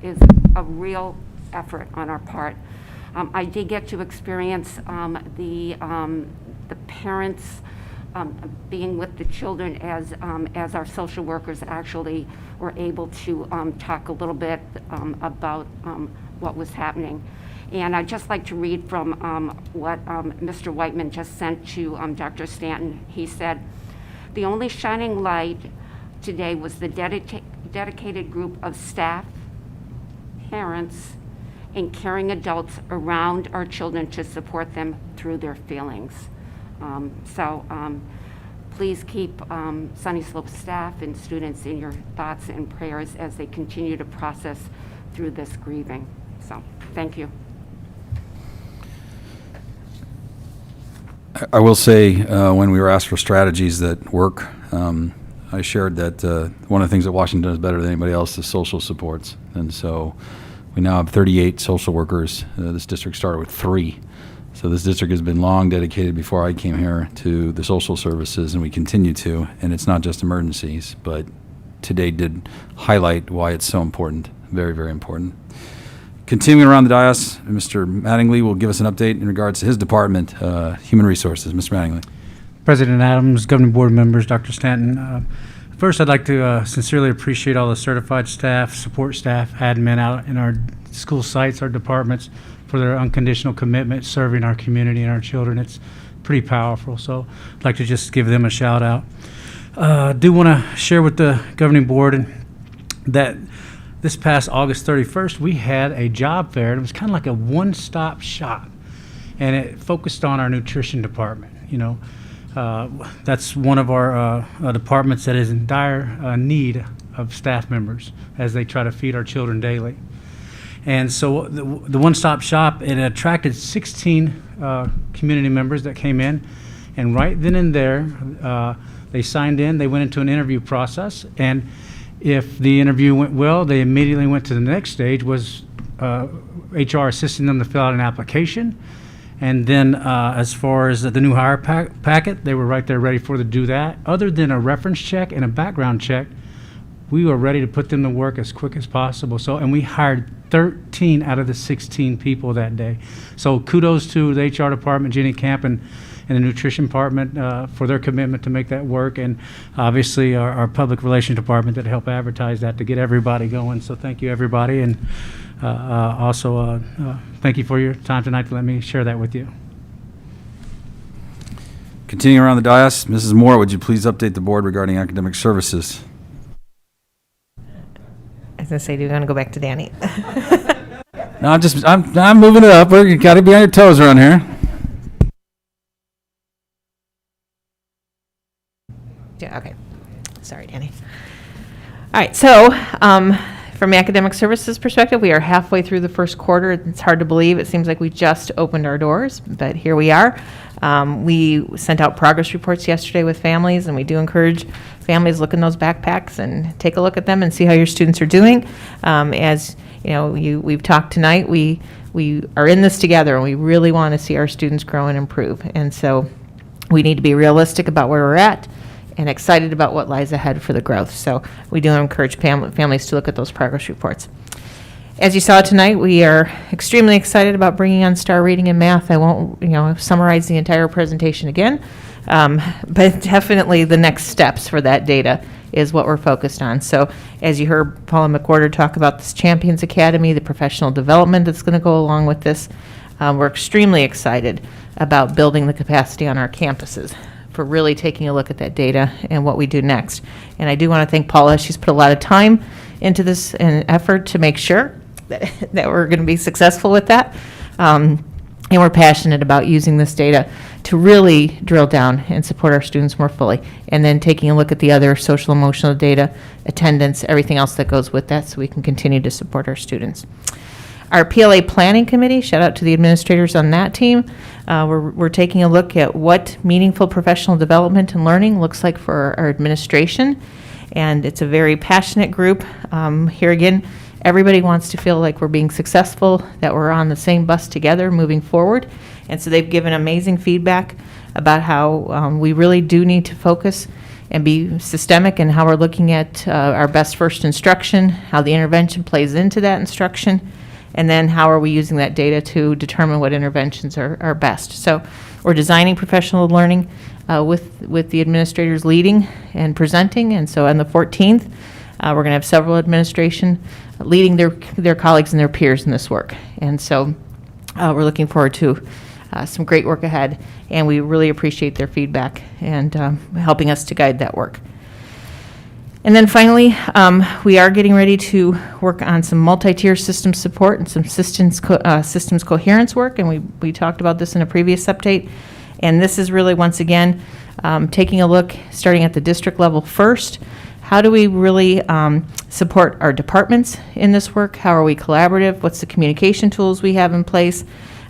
J: Is a real effort on our part. I did get to experience the parents being with the children as our social workers actually were able to talk a little bit about what was happening. And I'd just like to read from what Mr. Whiteman just sent to Dr. Stanton. He said, "The only shining light today was the dedicated group of staff, parents, and caring adults around our children to support them through their feelings." Please keep Sunny Slope staff and students in your thoughts and prayers as they continue to process through this grieving. So, thank you.
C: I will say, when we were asked for strategies that work, I shared that one of the things that Washington does better than anybody else is social supports. And so we now have 38 social workers. This district started with 3. So this district has been long dedicated before I came here to the social services, and we continue to. And it's not just emergencies, but today did highlight why it's so important. Very, very important. Continuing around the dais, Mr. Mattingly will give us an update in regards to his department, Human Resources. Mr. Mattingly.
L: President Adams, governing board members, Dr. Stanton. First, I'd like to sincerely appreciate all the certified staff, support staff, admin out in our school sites, our departments, for their unconditional commitment serving our community and our children. It's pretty powerful, so I'd like to just give them a shout out. I do want to share with the governing board that this past August 31st, we had a job fair. It was kind of like a one-stop shop, and it focused on our nutrition department. You know, that's one of our departments that is in dire need of staff members as they try to feed our children daily. And so the one-stop shop, it attracted 16 community members that came in, and right then and there, they signed in, they went into an interview process, and if the interview went well, they immediately went to the next stage, was HR assisting them to fill out an application. And then as far as the new hire packet, they were right there ready to do that. Other than a reference check and a background check, we were ready to put them to work as quick as possible. So, and we hired 13 out of the 16 people that day. So kudos to the HR department, Jenny Camp, and the nutrition department for their commitment to make that work, and obviously our public relations department that helped advertise that to get everybody going. So thank you, everybody, and also thank you for your time tonight to let me share that with you.
C: Continuing around the dais, Mrs. Moore, would you please update the board regarding academic services?
H: I was going to say, do you want to go back to Danny?
C: No, I'm moving it up. You got to be on your toes around here.
H: Yeah, okay. Sorry, Danny. All right, so from the academic services perspective, we are halfway through the first quarter. It's hard to believe. It seems like we just opened our doors, but here we are. We sent out progress reports yesterday with families, and we do encourage families look in those backpacks and take a look at them and see how your students are doing. As you know, we've talked tonight. We are in this together, and we really want to see our students grow and improve. And so we need to be realistic about where we're at and excited about what lies ahead for the growth. So we do encourage families to look at those progress reports. As you saw tonight, we are extremely excited about bringing on star rating in math. I won't, summarize the entire presentation again, but definitely the next steps for that data is what we're focused on. So as you heard Paula McWhorter talk about this Champions Academy, the professional development that's going to go along with this, we're extremely excited about building the capacity on our campuses for really taking a look at that data and what we do next. And I do want to thank Paula. She's put a lot of time into this and effort to make sure that we're going to be successful with that. And we're passionate about using this data to really drill down and support our students more fully. And then taking a look at the other social emotional data, attendance, everything else that goes with that, so we can continue to support our students. Our PLA Planning Committee, shout out to the administrators on that team. We're taking a look at what meaningful professional development and learning looks like for our administration. And it's a very passionate group. Here again, everybody wants to feel like we're being successful, that we're on the same bus together moving forward. And so they've given amazing feedback about how we really do need to focus and be systemic in how we're looking at our best first instruction, how the intervention plays into that instruction, and then how are we using that data to determine what interventions are best. So we're designing professional learning with the administrators leading and presenting. And so on the 14th, we're going to have several administration leading their colleagues and their peers in this work. And so we're looking forward to some great work ahead. And we really appreciate their feedback and helping us to guide that work. And then finally, we are getting ready to work on some multi-tier system support and some systems coherence work, and we talked about this in a previous update. And this is really, once again, taking a look, starting at the district level first. How do we really support our departments in this work? How are we collaborative? What's the communication tools we have in place?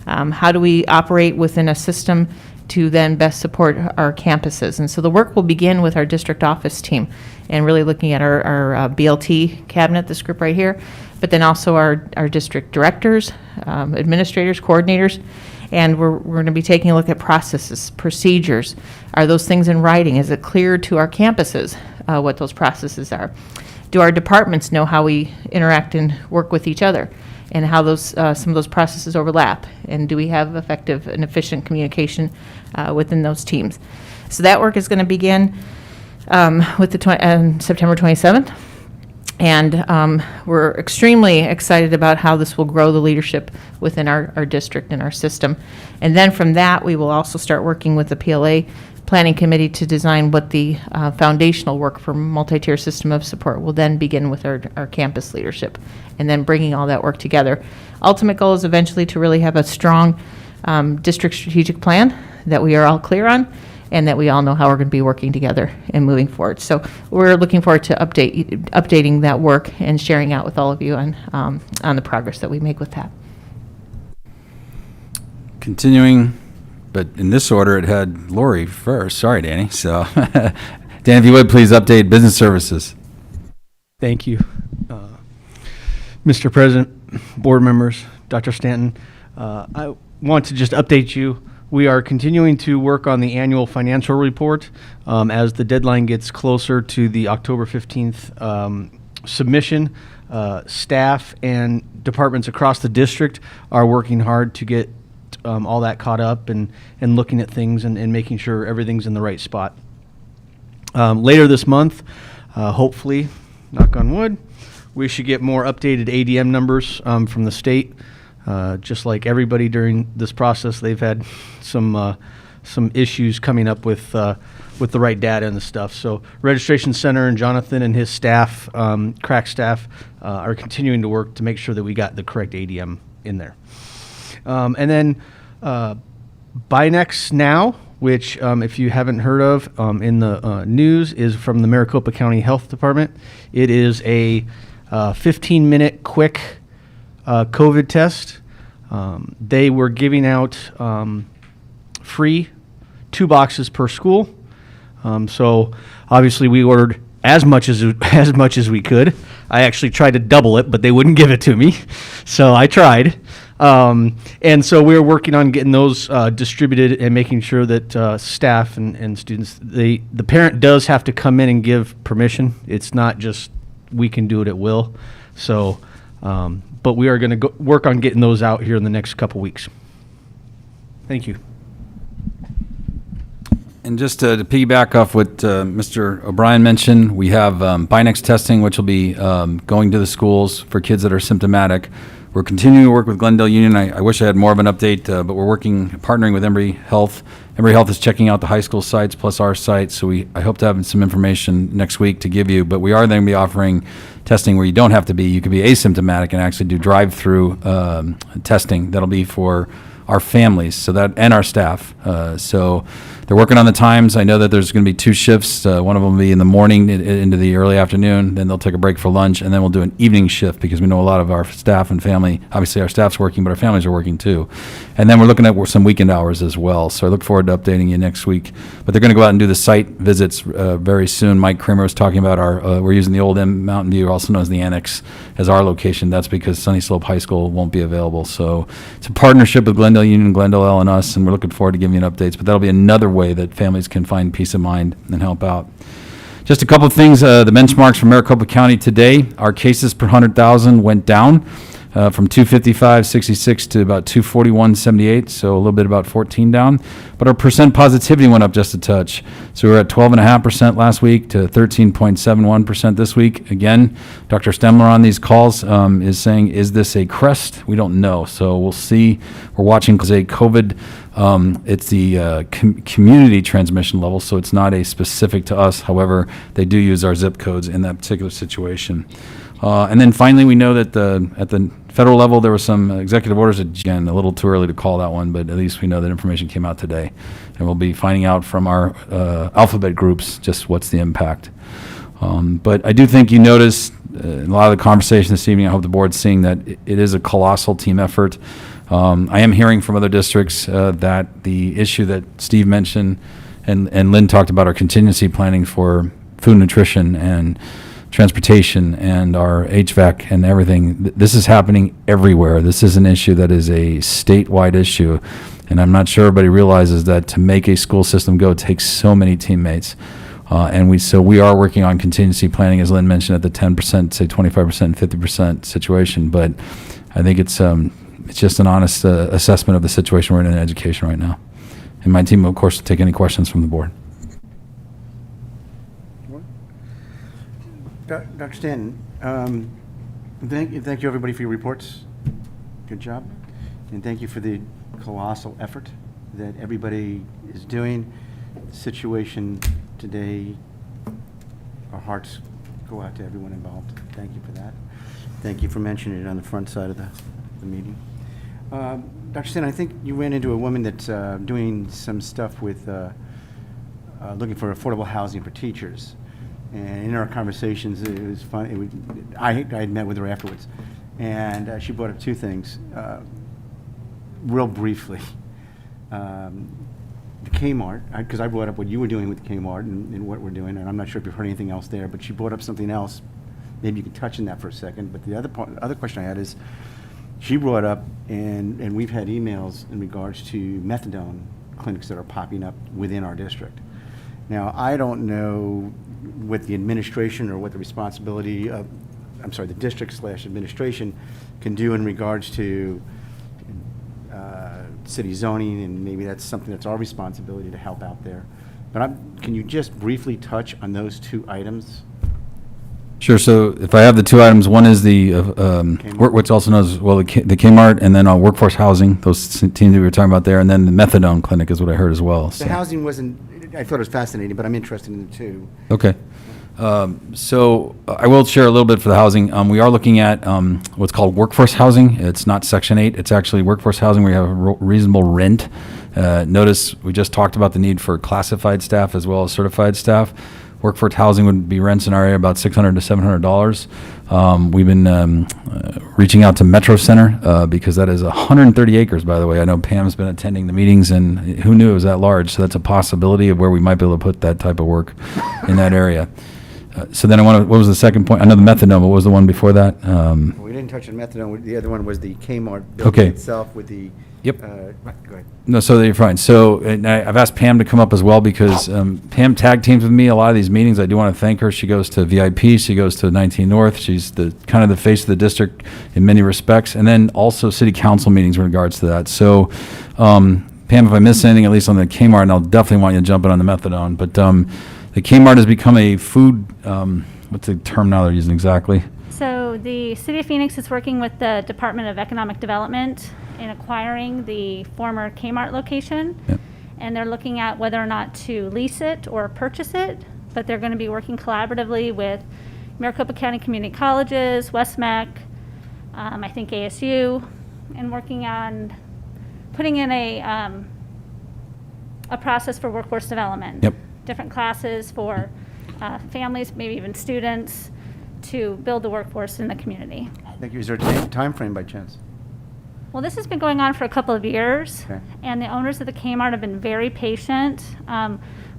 H: How do we operate within a system to then best support our campuses? And so the work will begin with our district office team and really looking at our BLT cabinet, this group right here, but then also our district directors, administrators, coordinators, and we're going to be taking a look at processes, procedures. Are those things in writing? Is it clear to our campuses what those processes are? Do our departments know how we interact and work with each other and how those some of those processes overlap? And do we have effective and efficient communication within those teams? So that work is going to begin with the September 27th. And we're extremely excited about how this will grow the leadership within our district and our system. And then from that, we will also start working with the PLA Planning Committee to design what the foundational work for multi-tier system of support will then begin with our campus leadership, and then bringing all that work together. Ultimate goal is eventually to really have a strong district strategic plan that we are all clear on, and that we all know how we're going to be working together and moving forward. So we're looking forward to updating that work and sharing out with all of you on the progress that we make with that.
C: Continuing, but in this order, it had Lori first. Sorry, Danny. So, Dan, if you would, please update business services.
M: Thank you. Mr. President, board members, Dr. Stanton, I want to just update you. We are continuing to work on the annual financial report as the deadline gets closer to the October 15th submission. Staff and departments across the district are working hard to get all that caught up and looking at things and making sure everything's in the right spot. Later this month, hopefully, knock on wood, we should get more updated ADM numbers from the state. Just like everybody during this process, they've had some issues coming up with the right data and the stuff. So Registration Center and Jonathan and his staff, crack staff, are continuing to work to make sure that we got the correct ADM in there. And then Binex Now, which if you haven't heard of in the news, is from the Maricopa County Health Department. It is a 15-minute quick COVID test. They were giving out free 2 boxes per school. So obviously we ordered as much as we could. I actually tried to double it, but they wouldn't give it to me. So I tried. And so we're working on getting those distributed and making sure that staff and students, the parent does have to come in and give permission. It's not just we can do it at will. So but we are going to work on getting those out here in the next couple weeks. Thank you.
C: And just to piggyback off what Mr. O'Brien mentioned, we have Binex testing, which will be going to the schools for kids that are symptomatic. We're continuing to work with Glendale Union. I wish I had more of an update, but we're partnering with Emory Health. Emory Health is checking out the high school sites plus our site, so I hope to have some information next week to give you. But we are then going to be offering testing where you don't have to be. You could be asymptomatic and actually do drive-through testing. That'll be for our families, so that and our staff. So they're working on the times. I know that there's going to be 2 shifts. One of them will be in the morning into the early afternoon. Then they'll take a break for lunch, and then we'll do an evening shift because we know a lot of our staff and family. Obviously, our staff's working, but our families are working too. And then we're looking at some weekend hours as well. So I look forward to updating you next week. But they're going to go out and do the site visits very soon. Mike Kramer was talking about we're using the old Mountain View, also known as the Annex, as our location. That's because Sunny Slope High School won't be available. So it's a partnership with Glendale Union, Glendale L, and us, and we're looking forward to giving you updates. But that'll be another way that families can find peace of mind and help out. Just a couple of things. The benchmarks for Maricopa County today, our cases per 100,000 went down from 255.66 to about 241.78, so a little bit about 14 down. But our percent positivity went up just a touch. So we were at 12.5% last week to 13.71% this week. Again, Dr. Stemler on these calls is saying, is this a crest? We don't know. So we'll see. We're watching because a COVID, it's the community transmission level, so it's not a specific to us. However, they do use our zip codes in that particular situation. And then finally, we know that at the federal level, there were some executive orders, again, a little too early to call that one, but at least we know that information came out today. And we'll be finding out from our alphabet groups just what's the impact. But I do think you noticed in a lot of the conversation this evening, I hope the board's seeing that it is a colossal team effort. I am hearing from other districts that the issue that Steve mentioned and Lynn talked about, our contingency planning for food and nutrition and transportation and our HVAC and everything, this is happening everywhere. This is an issue that is a statewide issue. And I'm not sure everybody realizes that to make a school system go takes so many teammates. And we are working on contingency planning, as Lynn mentioned, at the 10%, say 25%, and 50% situation. But I think it's just an honest assessment of the situation we're in education right now. And my team, of course, will take any questions from the board.
A: Dr. Stanton, thank you everybody for your reports. Good job. And thank you for the colossal effort that everybody is doing. The situation today, our hearts go out to everyone involved. Thank you for that. Thank you for mentioning it on the front side of the meeting. Dr. Stanton, I think you ran into a woman that's doing some stuff with looking for affordable housing for teachers. And in our conversations, it was fun. I had met with her afterwards, and she brought up two things, real briefly. The Kmart, because I brought up what you were doing with Kmart and what we're doing, and I'm not sure if you've heard anything else there, but she brought up something else. Maybe you could touch on that for a second. But the other question I had is, she brought up, and we've had emails in regards to methadone clinics that are popping up within our district. Now, I don't know what the administration or what the responsibility of, the district/administration can do in regards to city zoning, and maybe that's something that's our responsibility to help out there. But can you just briefly touch on those two items?
C: Sure. So if I have the two items, one is the what's also known as the Kmart, and then workforce housing. Those teams that we were talking about there, and then the methadone clinic is what I heard as well.
A: The housing wasn't. I thought it was fascinating, but I'm interested in it too.
C: Okay. So I will share a little bit for the housing. We are looking at what's called workforce housing. It's not Section 8. It's actually workforce housing where you have a reasonable rent. Notice we just talked about the need for classified staff as well as certified staff. Workforce housing would be rents in our area about $600 to $700. We've been reaching out to Metro Center because that is 130 acres, by the way. I know Pam's been attending the meetings, and who knew it was that large? So that's a possibility of where we might be able to put that type of work in that area. So then what was the second point? I know the methadone. What was the one before that?
A: We didn't touch on methadone. The other one was the Kmart building itself with the.
C: Yep.
A: Go ahead.
C: No, so you're fine. So and I've asked Pam to come up as well because Pam tag teams with me a lot of these meetings. I do want to thank her. She goes to VIP. She goes to 19 North. She's the kind of the face of the district in many respects. And then also city council meetings in regards to that. So Pam, if I miss anything, at least on the Kmart, and I'll definitely want you to jump in on the methadone. But the Kmart has become a food, what's the term now they're using exactly?
F: So the City of Phoenix is working with the Department of Economic Development in acquiring the former Kmart location.
C: Yep.
F: And they're looking at whether or not to lease it or purchase it, but they're going to be working collaboratively with Maricopa County Community Colleges, WestMec, I think ASU, and working on putting in a process for workforce development.
C: Yep.
F: Different classes for families, maybe even students, to build the workforce in the community.
A: Thank you. Is there a time frame by chance?
F: Well, this has been going on for a couple of years,
A: Okay.
F: and the owners of the Kmart have been very patient.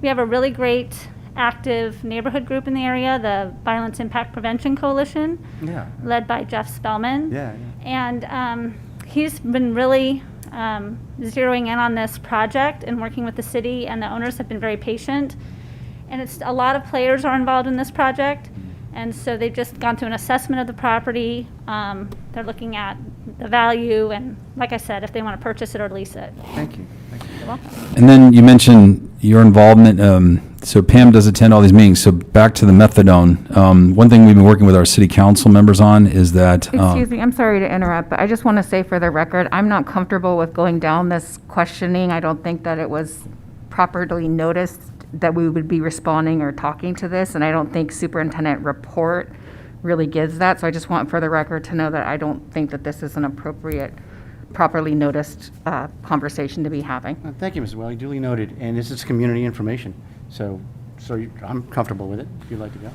F: We have a really great active neighborhood group in the area, the Violence Impact Prevention Coalition,
A: Yeah.
F: led by Jeff Spellman.
A: Yeah.
F: And he's been really zeroing in on this project and working with the city, and the owners have been very patient. And it's a lot of players are involved in this project, and so they've just gone through an assessment of the property. They're looking at the value, and like I said, if they want to purchase it or lease it.
A: Thank you. Thank you.
F: You're welcome.
C: And then you mentioned your involvement. So Pam does attend all these meetings. So back to the methadone. One thing we've been working with our city council members on is that.
E: Excuse me, I'm sorry to interrupt, but I just want to say for the record, I'm not comfortable with going down this questioning. I don't think that it was properly noticed that we would be responding or talking to this, and I don't think superintendent report really gives that. So I just want for the record to know that I don't think that this is an appropriate, properly noticed conversation to be having.
A: Thank you, Mrs. Welly, duly noted, and this is community information, so I'm comfortable with it, if you'd like to go.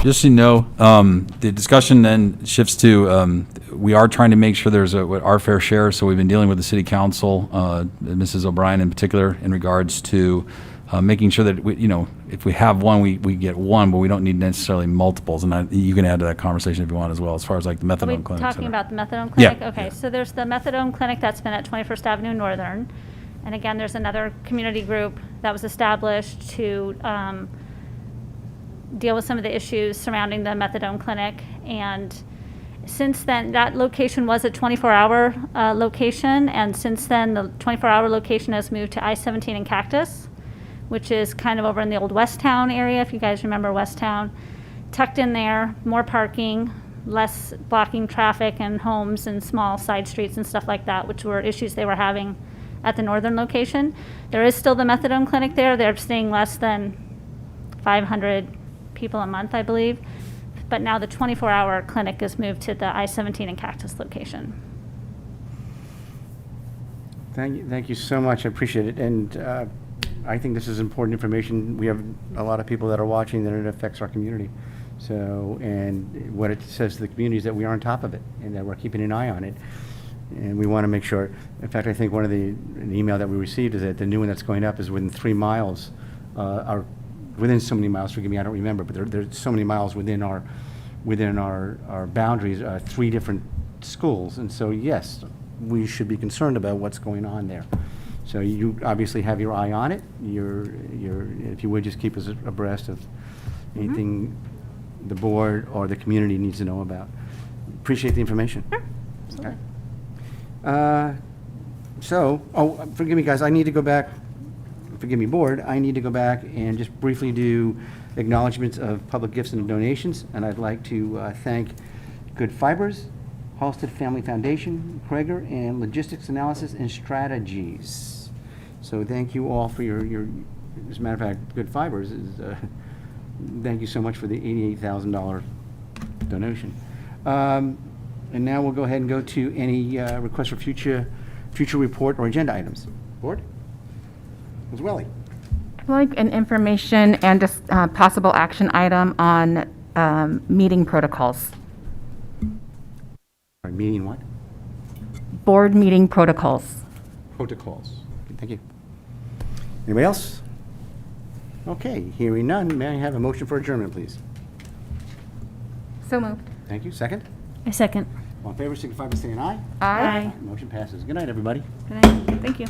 C: Just so you know, the discussion then shifts to, we are trying to make sure there's our fair share, so we've been dealing with the city council, Mrs. O'Brien in particular, in regards to making sure that, if we have one, we get one, but we don't need necessarily multiples, and you can add to that conversation if you want as well, as far as like the
F: Are we
C: methadone clinic. et
F: talking
C: cetera.
F: about the methadone
C: Yeah,
F: clinic? Okay,
C: yeah.
F: so there's the methadone clinic that's been at 21st Avenue Northern. And again, there's another community group that was established to deal with some of the issues surrounding the methadone clinic. And since then, that location was a 24-hour location. And since then, the 24-hour location has moved to I-17 and Cactus, which is kind of over in the old Westtown area, if you guys remember Westtown. Tucked in there, more parking, less blocking traffic and homes and small side streets and stuff like that, which were issues they were having at the northern location. There is still the methadone clinic there. They're seeing less than 500 people a month, I believe. But now the 24-hour clinic is moved to the I-17 and Cactus location.
A: Thank you so much, I appreciate it, and I think this is important information. We have a lot of people that are watching that it affects our community. So, and what it says to the community is that we are on top of it and that we're keeping an eye on it. And we want to make sure, in fact, I think one of an email that we received is that the new one that's going up is within 3 miles, or within so many miles, forgive me, I don't remember, but there's so many miles within our boundaries, 3 different schools. And so, yes, we should be concerned about what's going on there. So you obviously have your eye on it. If you would, just keep us abreast of anything the board or the community needs to know about. Appreciate the information.
F: Sure, absolutely.
A: Okay. Forgive me, guys, I need to go back, forgive me, board, I need to go back and just briefly do acknowledgements of public gifts and donations, and I'd like to thank Good Fibers, Halsted Family Foundation, Krager, and Logistics Analysis and Strategies. So thank you all for your as a matter of fact, Good Fibers is, thank you so much for the $88,000 donation. And now we'll go ahead and go to any requests for future report or agenda items. Board? Ms. Welly?
E: I'd like an information and a possible action item on meeting protocols.
A: Sorry, meeting what?
E: Board meeting protocols.
A: Protocols. Okay, thank you. Anybody else? Okay, hearing none, may I have a motion for adjournment, please?
E: So moved.
A: Thank you. Second?
F: A second.
A: All in favor, signify by saying aye.
E: Aye.
A: Motion passes. Good night, everybody.
F: Good night. Thank you.